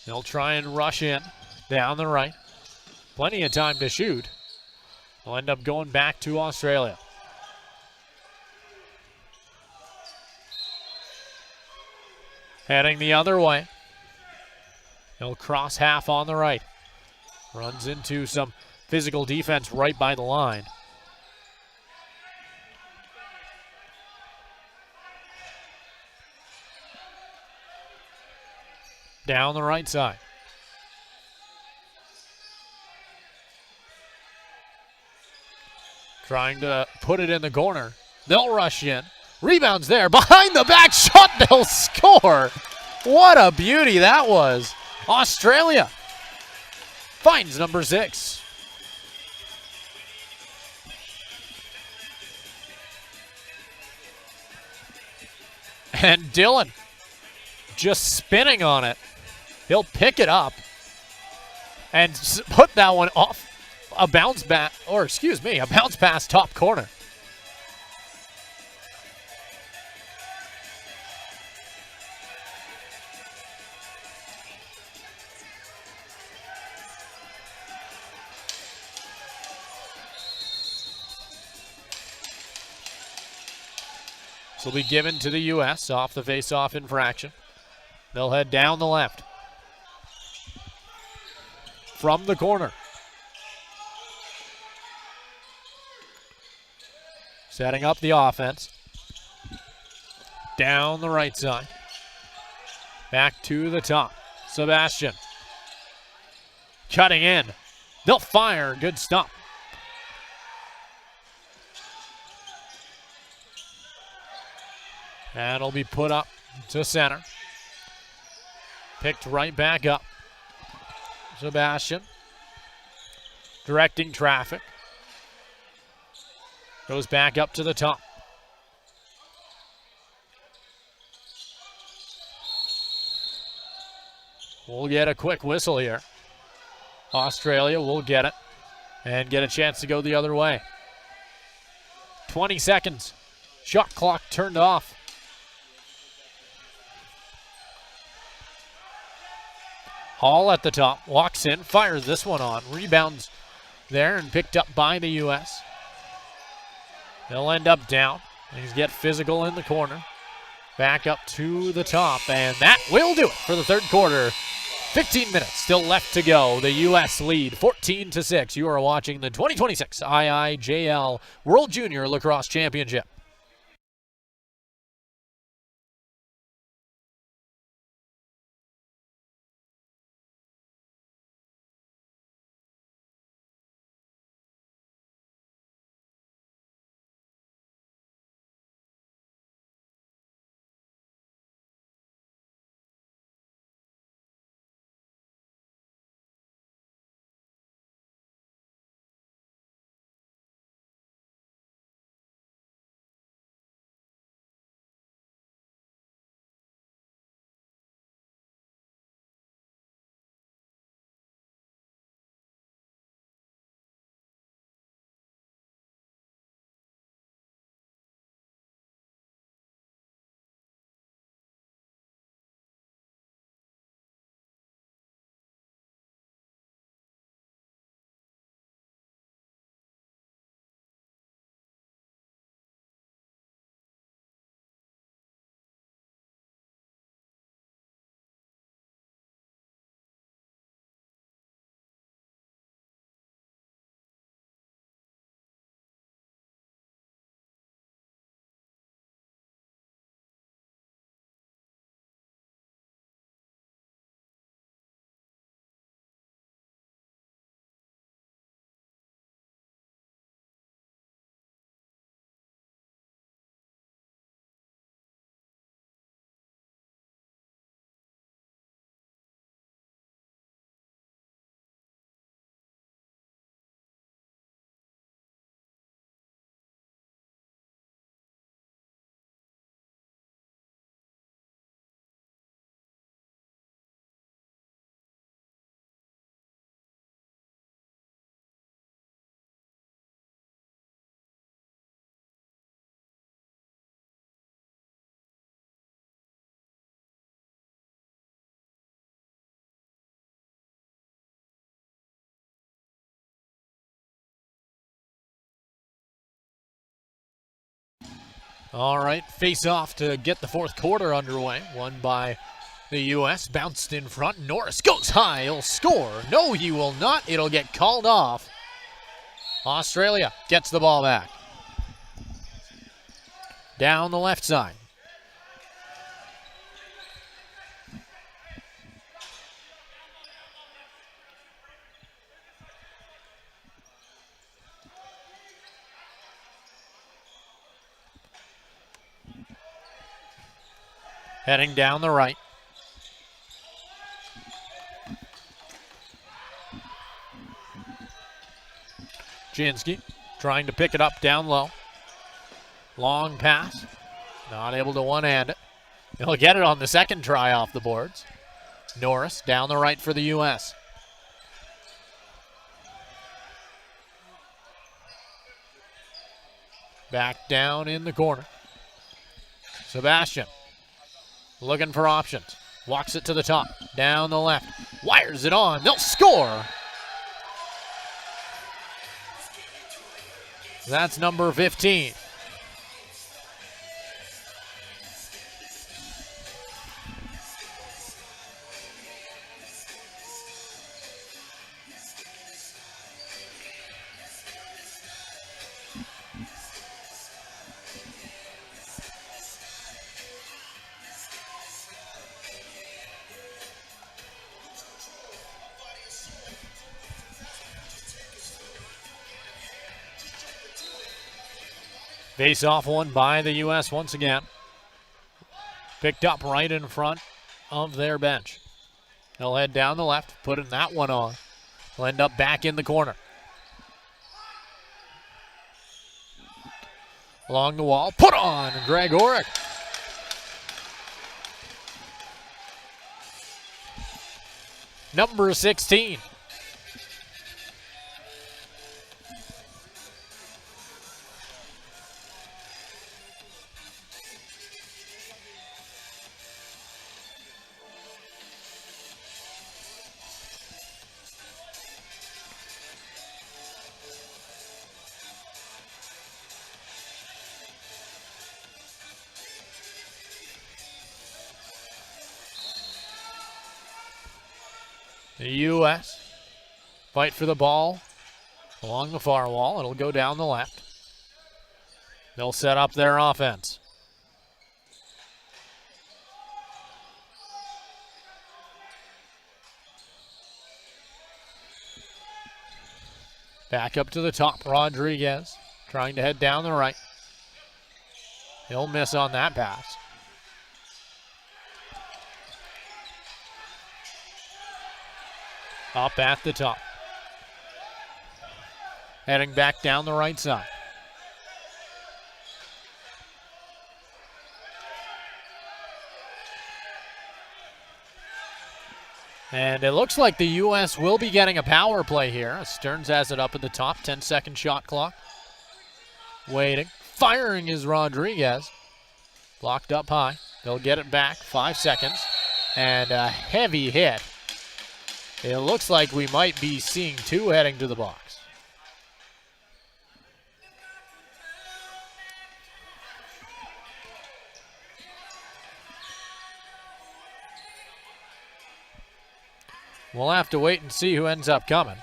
They'll try and rush in down the right. Plenty of time to shoot. They'll end up going back to Australia. Heading the other way. He'll cross half on the right. Runs into some physical defense right by the line. Down the right side. Trying to put it in the corner. They'll rush in. Rebounds there. Behind the back shot, they'll score. What a beauty that was. Australia finds number 6. And Dillon just spinning on it. He'll pick it up and put that one off a bounce back, or excuse me, a bounce pass top corner. This will be given to the U.S. off the face-off infraction. They'll head down the left. From the corner. Setting up the offense. Down the right side. Back to the top. Sebastian. Cutting in. They'll fire. Good stop. That'll be put up to center. Picked right back up. Sebastian. Directing traffic. Goes back up to the top. We'll get a quick whistle here. Australia will get it and get a chance to go the other way. 20 seconds. Shot clock turned off. Hall at the top, walks in, fires this one on. Rebounds there and picked up by the U.S. They'll end up down. Things get physical in the corner. Back up to the top, and that will do it for the third quarter. 15 minutes still left to go. The U.S. lead 14-6. You are watching the 2026 IIJL World Junior Lacrosse Championship. All right, face off to get the fourth quarter underway. Won by the U.S. Bounced in front. Norris goes high. He'll score. No, he will not. It'll get called off. Australia gets the ball back. Down the left side. Heading down the right. Jinski trying to pick it up down low. Long pass. Not able to one-hand it. He'll get it on the second try off the boards. Norris down the right for the U.S. Back down in the corner. Sebastian looking for options. Walks it to the top. Down the left. Wires it on. They'll score. That's number 15. Face off one by the U.S. once again. Picked up right in front of their bench. They'll head down the left, putting that one on. They'll end up back in the corner. Along the wall, put on Gregoric. Number 16. The U.S. fight for the ball along the far wall. It'll go down the left. They'll set up their offense. Back up to the top. Rodriguez trying to head down the right. He'll miss on that pass. Up at the top. Heading back down the right side. And it looks like the U.S. will be getting a power play here. Stearns has it up at the top. 10-second shot clock. Waiting. Firing is Rodriguez. Blocked up high. They'll get it back. 5 seconds. And a heavy hit. It looks like we might be seeing two heading to the box. We'll have to wait and see who ends up coming.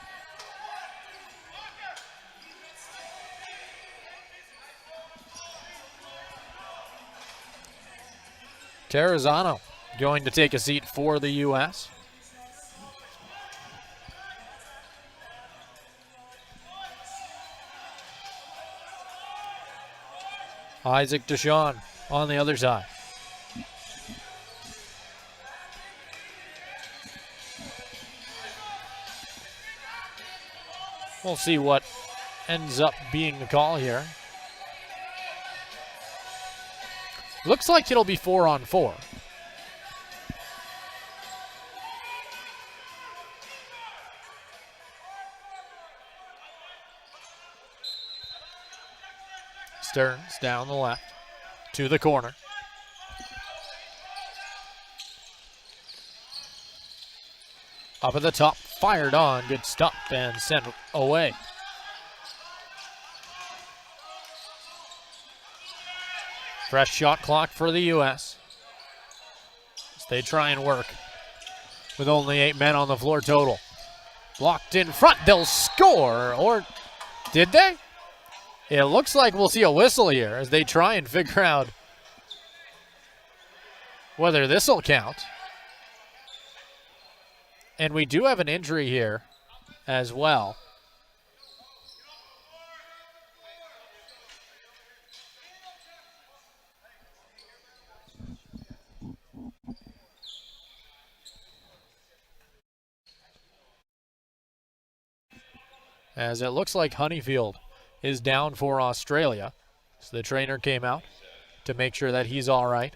Terrazzano going to take a seat for the U.S. Isaac Deshawn on the other side. We'll see what ends up being the call here. Looks like it'll be 4-on-4. Stearns down the left to the corner. Up at the top, fired on, good stop and sent away. Fresh shot clock for the U.S. as they try and work with only 8 men on the floor total. Blocked in front. They'll score, or did they? It looks like we'll see a whistle here as they try and figure out whether this will count. And we do have an injury here as well. As it looks like Honeyfield is down for Australia. So the trainer came out to make sure that he's all right.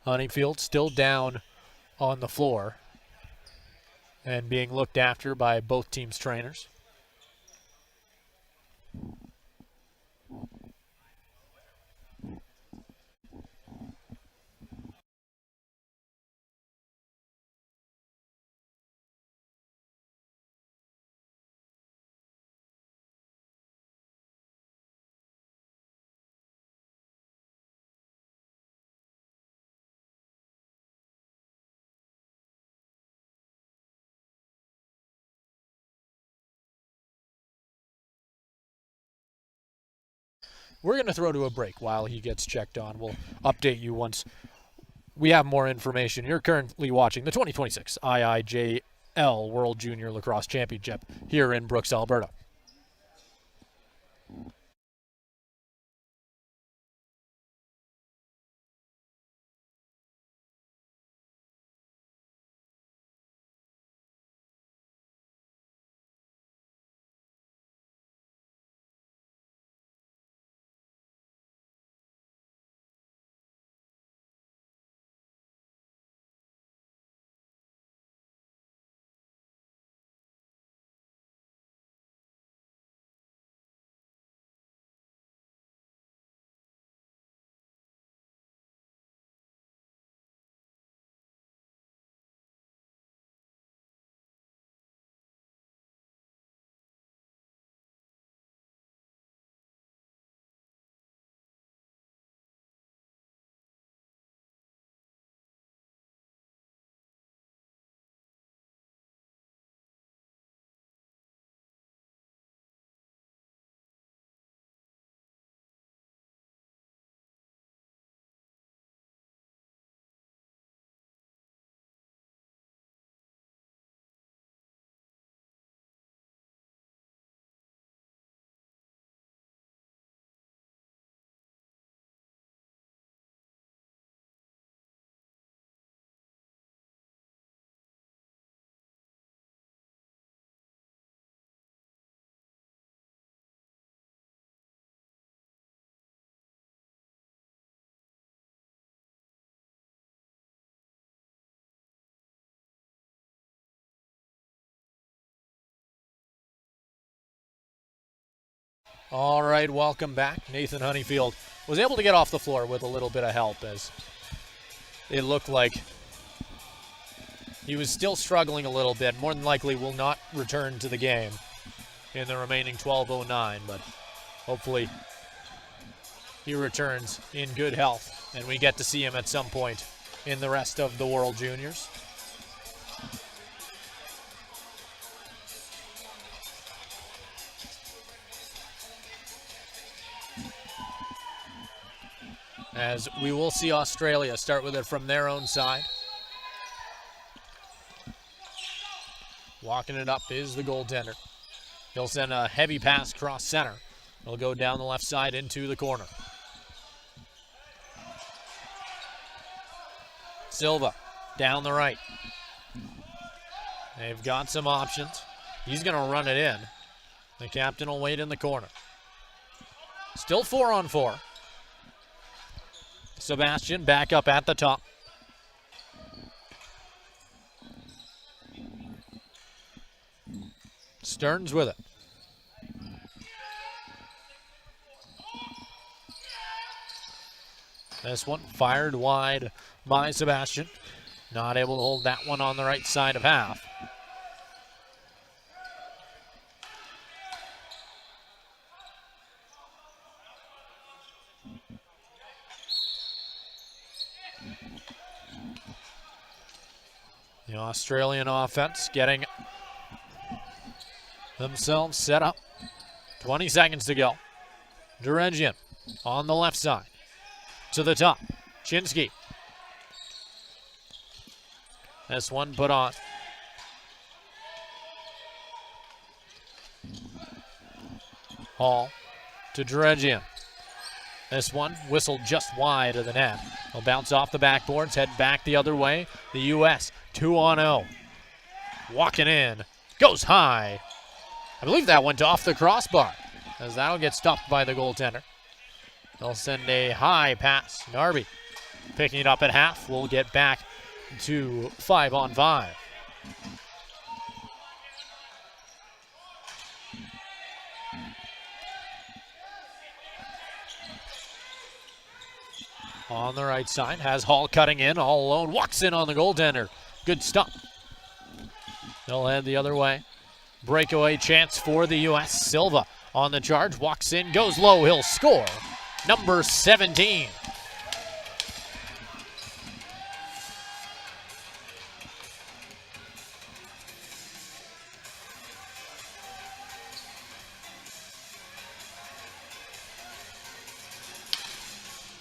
Honeyfield still down on the floor and being looked after by both teams' trainers. We're going to throw to a break while he gets checked on. We'll update you once we have more information. You're currently watching the 2026 IIJL World Junior Lacrosse Championship here in Brooks, Alberta. All right, welcome back. Nathan Honeyfield was able to get off the floor with a little bit of help as it looked like he was still struggling a little bit. More than likely will not return to the game in the remaining 12:09, but hopefully he returns in good health and we get to see him at some point in the rest of the World Juniors. As we will see Australia start with it from their own side. Walking it up is the goaltender. He'll send a heavy pass cross center. It'll go down the left side into the corner. Silva down the right. They've got some options. He's going to run it in. The captain will wait in the corner. Still 4-on-4. Sebastian back up at the top. Stearns with it. This one fired wide by Sebastian. Not able to hold that one on the right side of half. The Australian offense getting themselves set up. 20 seconds to go. Deregian on the left side. To the top. Chinsky. This one put on. Hall to Deregian. This one whistled just wide of the net. They'll bounce off the backboards, head back the other way. The U.S. 2-on-0. Walking in. Goes high. I believe that went off the crossbar, as that'll get stopped by the goaltender. They'll send a high pass. Narby picking it up at half. We'll get back to 5-on-5. On the right side, has Hall cutting in all alone. Walks in on the goaltender. Good stop. They'll head the other way. Breakaway chance for the U.S. Silva on the charge. Walks in, goes low. He'll score. Number 17.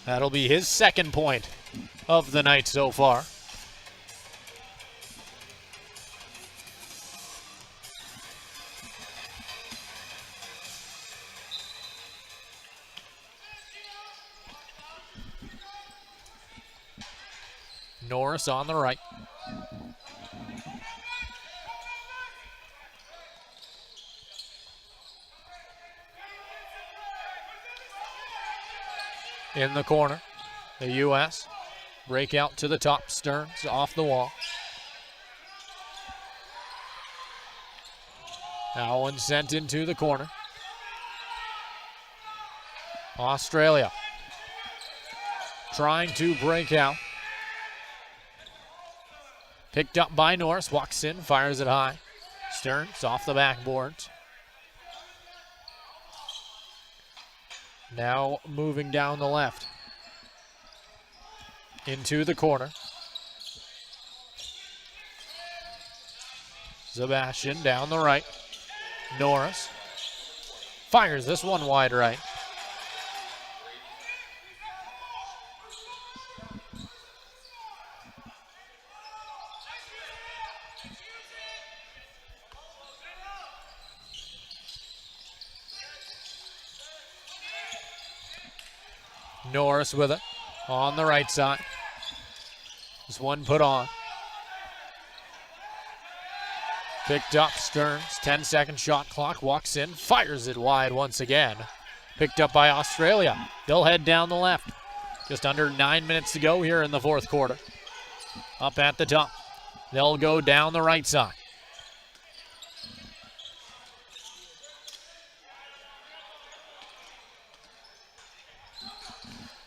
That'll be his second point of the night so far. Norris on the right. In the corner, the U.S. break out to the top. Stearns off the wall. That one sent into the corner. Australia trying to break out. Picked up by Norris, walks in, fires it high. Stearns off the backboard. Now moving down the left. Into the corner. Sebastian down the right. Norris fires this one wide right. Norris with it on the right side. This one put on. Picked up Stearns, 10-second shot clock, walks in, fires it wide once again. Picked up by Australia. They'll head down the left. Just under 9 minutes to go here in the fourth quarter. Up at the top. They'll go down the right side.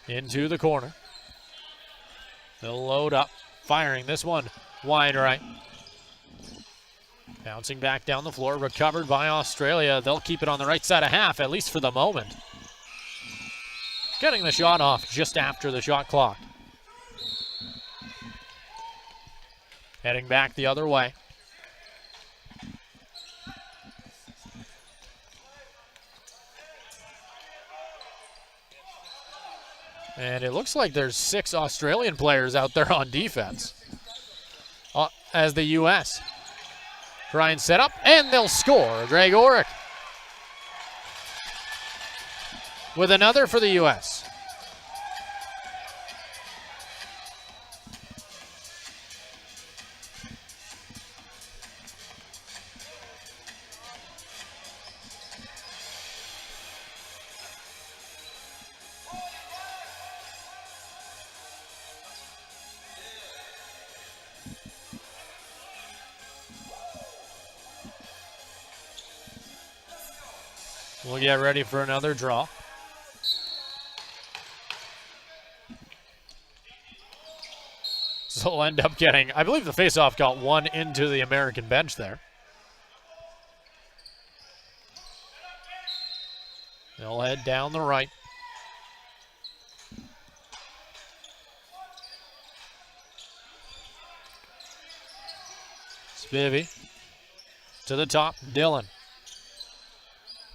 Into the corner. They'll load up, firing this one wide right. Bouncing back down the floor, recovered by Australia. They'll keep it on the right side of half, at least for the moment. Getting the shot off just after the shot clock. Heading back the other way. And it looks like there's 6 Australian players out there on defense. As the U.S. try and set up, and they'll score. Greg Orick with another for the U.S. We'll get ready for another draw. So we'll end up getting, I believe the faceoff got one into the American bench there. They'll head down the right. Spivey to the top, Dillon.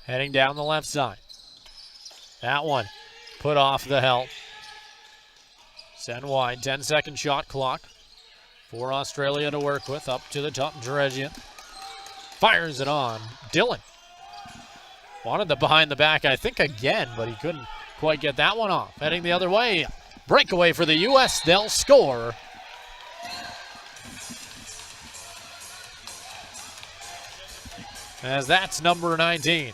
Heading down the left side. That one put off the help. Send wide, 10-second shot clock for Australia to work with. Up to the top, Drezian. Fires it on, Dillon. Wanted the behind the back, I think, again, but he couldn't quite get that one off. Heading the other way. Breakaway for the U.S. They'll score. As that's number 19.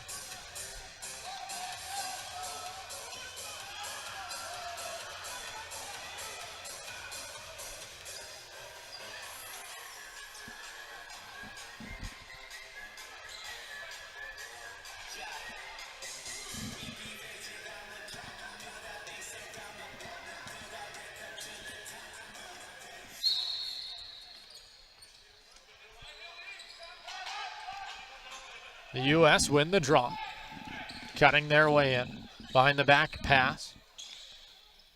The U.S. win the draw. Cutting their way in. Behind the back pass.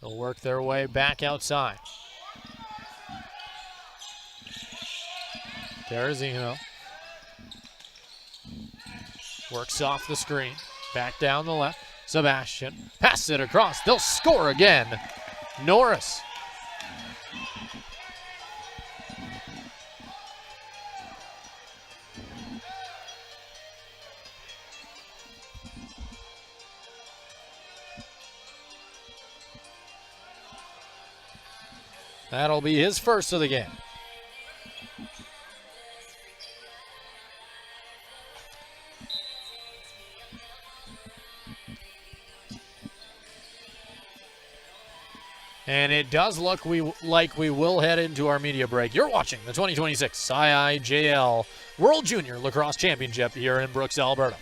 They'll work their way back outside. Terzino works off the screen. Back down the left. Sebastian. Pass it across. They'll score again. Norris. That'll be his first of the game. And it does look like we will head into our media break. You're watching the 2026 IIJL World Junior Lacrosse Championship here in Brooks, Alberta.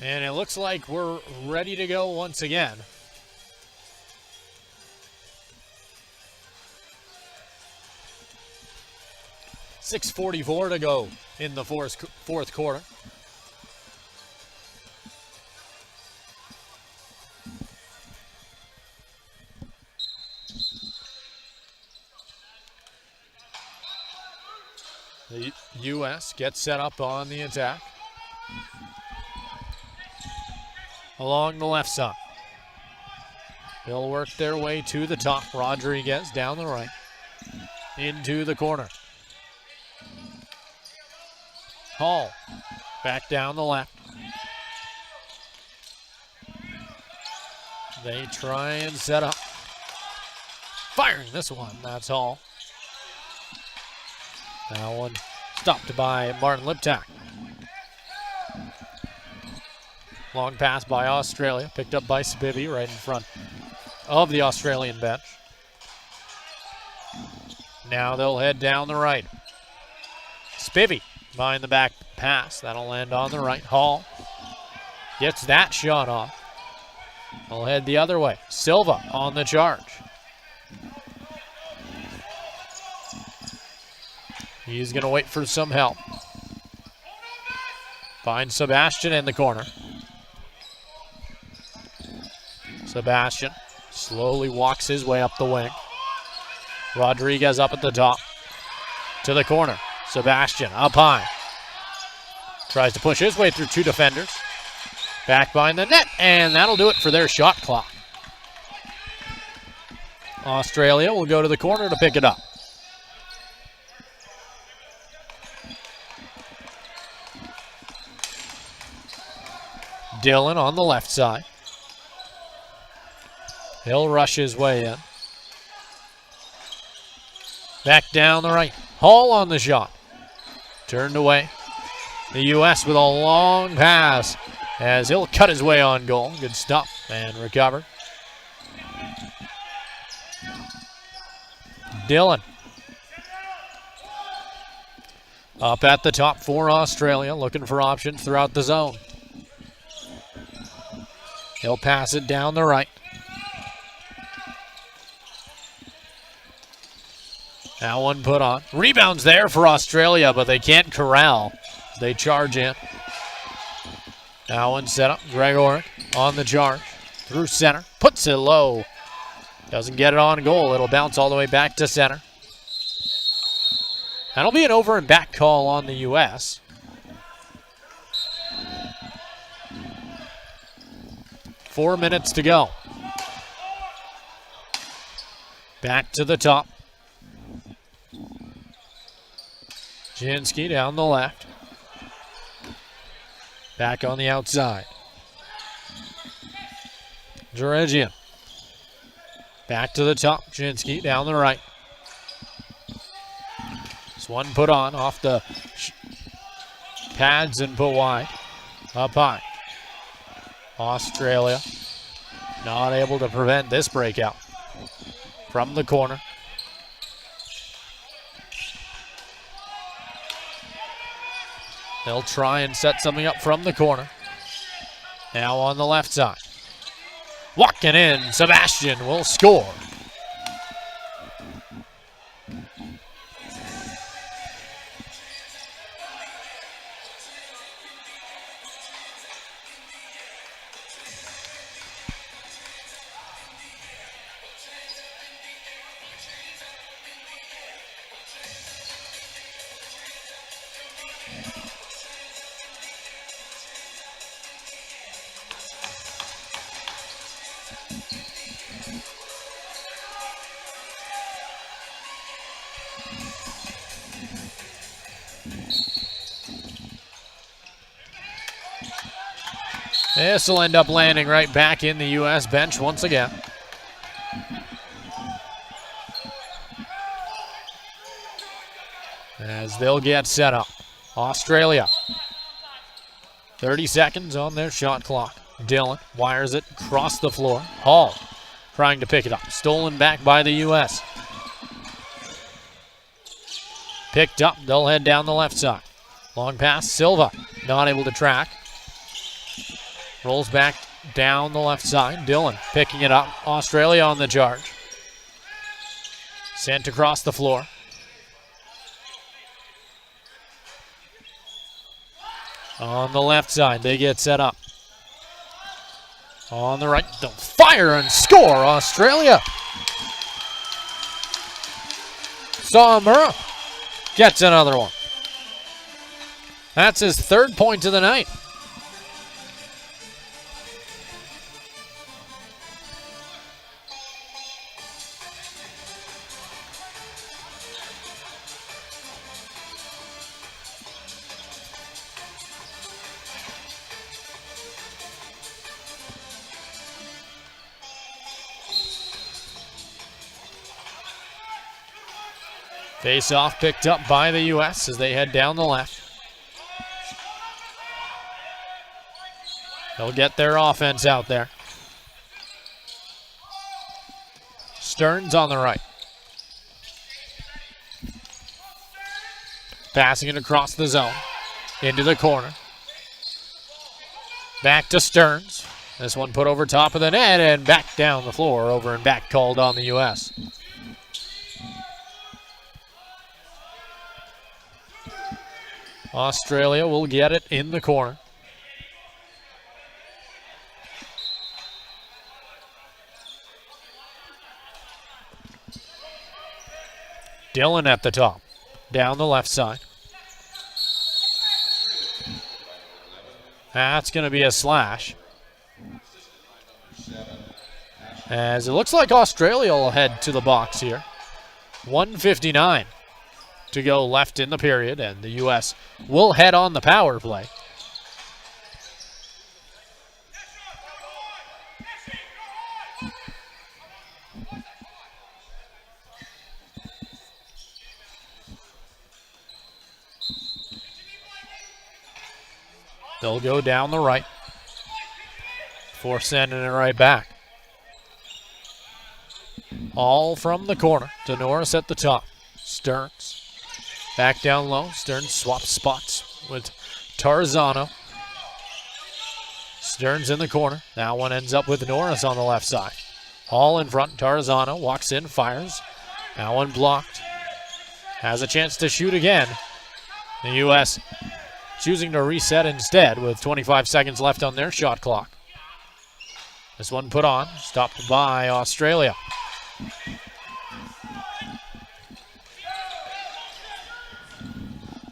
And it looks like we're ready to go once again. .6:44 to go in the fourth quarter. The U.S. gets set up on the attack. Along the left side. They'll work their way to the top. Rodriguez down the right. Into the corner. Hall back down the left. They try and set up. Firing this one. That's Hall. That one stopped by Martin Liptak. Long pass by Australia, picked up by Spivey right in front of the Australian bench. Now they'll head down the right. Spivey behind the back pass. That'll land on the right. Hall gets that shot off. They'll head the other way. Silva on the charge. He's going to wait for some help. Finds Sebastian in the corner. Sebastian slowly walks his way up the wing. Rodriguez up at the top. To the corner. Sebastian up high. Tries to push his way through two defenders. Back behind the net, and that'll do it for their shot clock. Australia will go to the corner to pick it up. Dillon on the left side. He'll rush his way in. Back down the right. Hall on the shot. Turned away. The U.S. with a long pass as he'll cut his way on goal. Good stop and recovered. Dillon. Up at the top for Australia, looking for options throughout the zone. He'll pass it down the right. That one put on. Rebounds there for Australia, but they can't corral. They charge in. That one set up. Gregor on the charge. Through center. Puts it low. Doesn't get it on goal. It'll bounce all the way back to center. That'll be an over and back call on the U.S. Four minutes to go. Back to the top. Jinski down the left. Back on the outside. Georgian. Back to the top. Jinski down the right. This one put on off the pads and put wide. Up high. Australia not able to prevent this breakout. From the corner. They'll try and set something up from the corner. Now on the left side. Walking in, Sebastian will score. This will end up landing right back in the U.S. bench once again. As they'll get set up. Australia. 30 seconds on their shot clock. Dillon wires it across the floor. Hall trying to pick it up. Stolen back by the U.S. Picked up. They'll head down the left side. Long pass. Silva not able to track. Rolls back down the left side. Dillon picking it up. Australia on the charge. Sent across the floor. On the left side, they get set up. On the right, they'll fire and score, Australia. Samura gets another one. That's his third point of the night. Face-off picked up by the U.S. as they head down the left. They'll get their offense out there. Stearns on the right. Passing it across the zone. Into the corner. Back to Stearns. This one put over top of the net and back down the floor. Over and back called on the U.S. Australia will get it in the corner. Dillon at the top, down the left side. That's going to be a slash. As it looks like Australia will head to the box here. 1:59 to go left in the period, and the U.S. will head on the power play. They'll go down the right before sending it right back. All from the corner to Norris at the top. Stearns back down low. Stearns swaps spots with Tarzano. Stearns in the corner. That one ends up with Norris on the left side. All in front. Tarzano walks in, fires. That one blocked. Has a chance to shoot again. The U.S. choosing to reset instead with 25 seconds left on their shot clock. This one put on, stopped by Australia.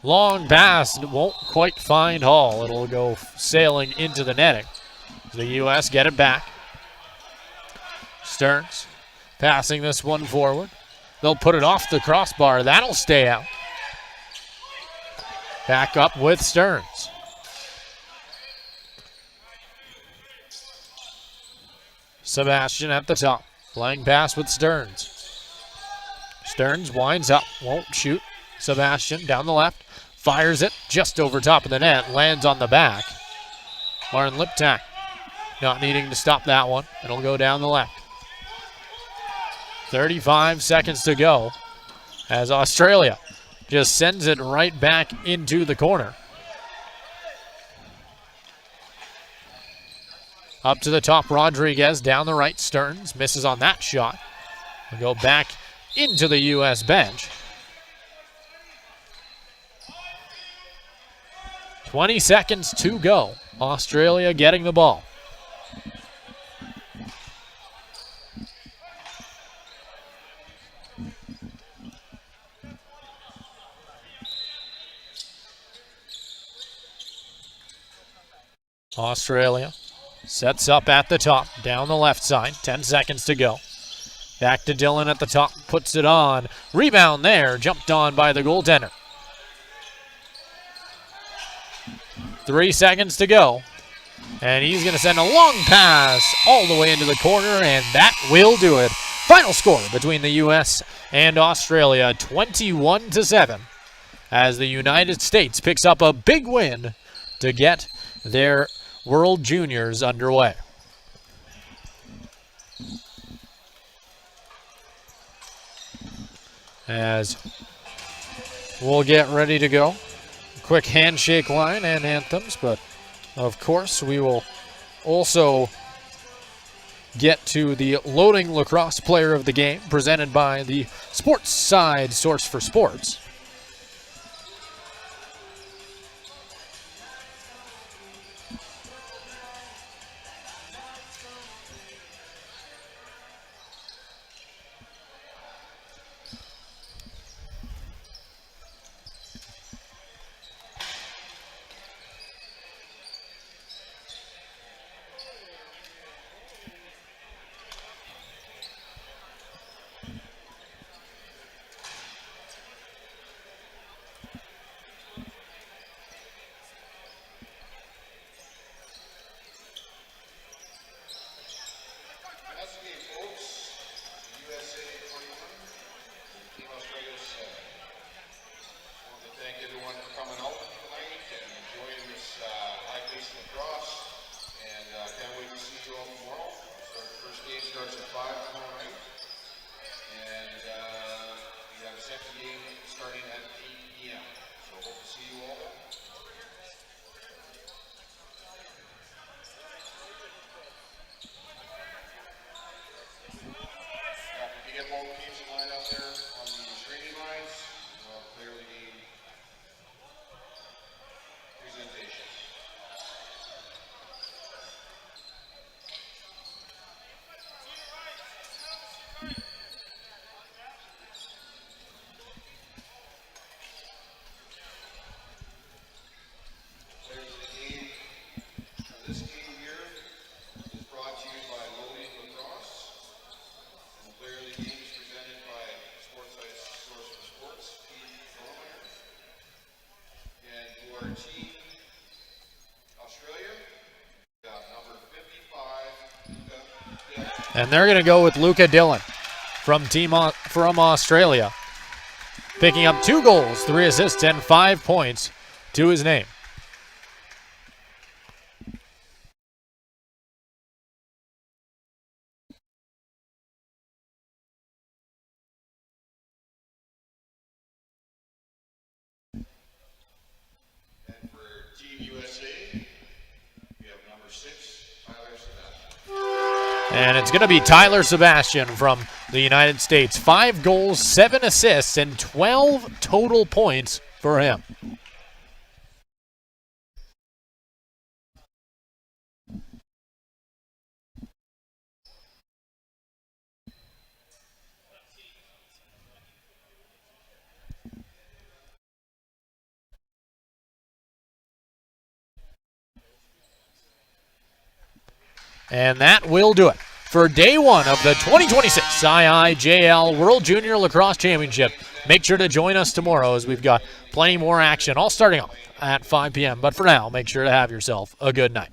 Long pass, won't quite find Hall. It'll go sailing into the netting. The U.S. get it back. Stearns passing this one forward. They'll put it off the crossbar. That'll stay out. Back up with Stearns. Sebastian at the top. Playing pass with Stearns. Stearns winds up, won't shoot. Sebastian down the left. Fires it just over top of the net. Lands on the back. Martin Liptak not needing to stop that one. It'll go down the left. 35 seconds to go as Australia just sends it right back into the corner. Up to the top, Rodriguez down the right. Stearns misses on that shot. We'll go back into the U.S. bench. 20 seconds to go. Australia getting the ball. Australia sets up at the top, down the left side. 10 seconds to go. Back to Dillon at the top, puts it on. Rebound there, jumped on by the goaltender. 3 seconds to go. And he's going to send a long pass all the way into the corner, and that will do it. Final score between the U.S. and Australia, 21-7, as the United States picks up a big win to get their World Juniors underway. As we'll get ready to go. Quick handshake line and anthems, but of course we will also get to the Loading Lacrosse Player of the Game, presented by the SportSide Source for Sports. And they're going to go with Luka Dillon from Australia, picking up 2 goals, 3 assists, and 5 points to his name. And for Team USA, we have number 6, Tyler Sebastian. And it's going to be Tyler Sebastian from the United States. 5 goals, 7 assists, and 12 total points for him. And that will do it for day 1 of the 2026 IIJL World Junior Lacrosse Championship. Make sure to join us tomorrow as we've got plenty more action, all starting off at 5 p.m. But for now, make sure to have yourself a good night.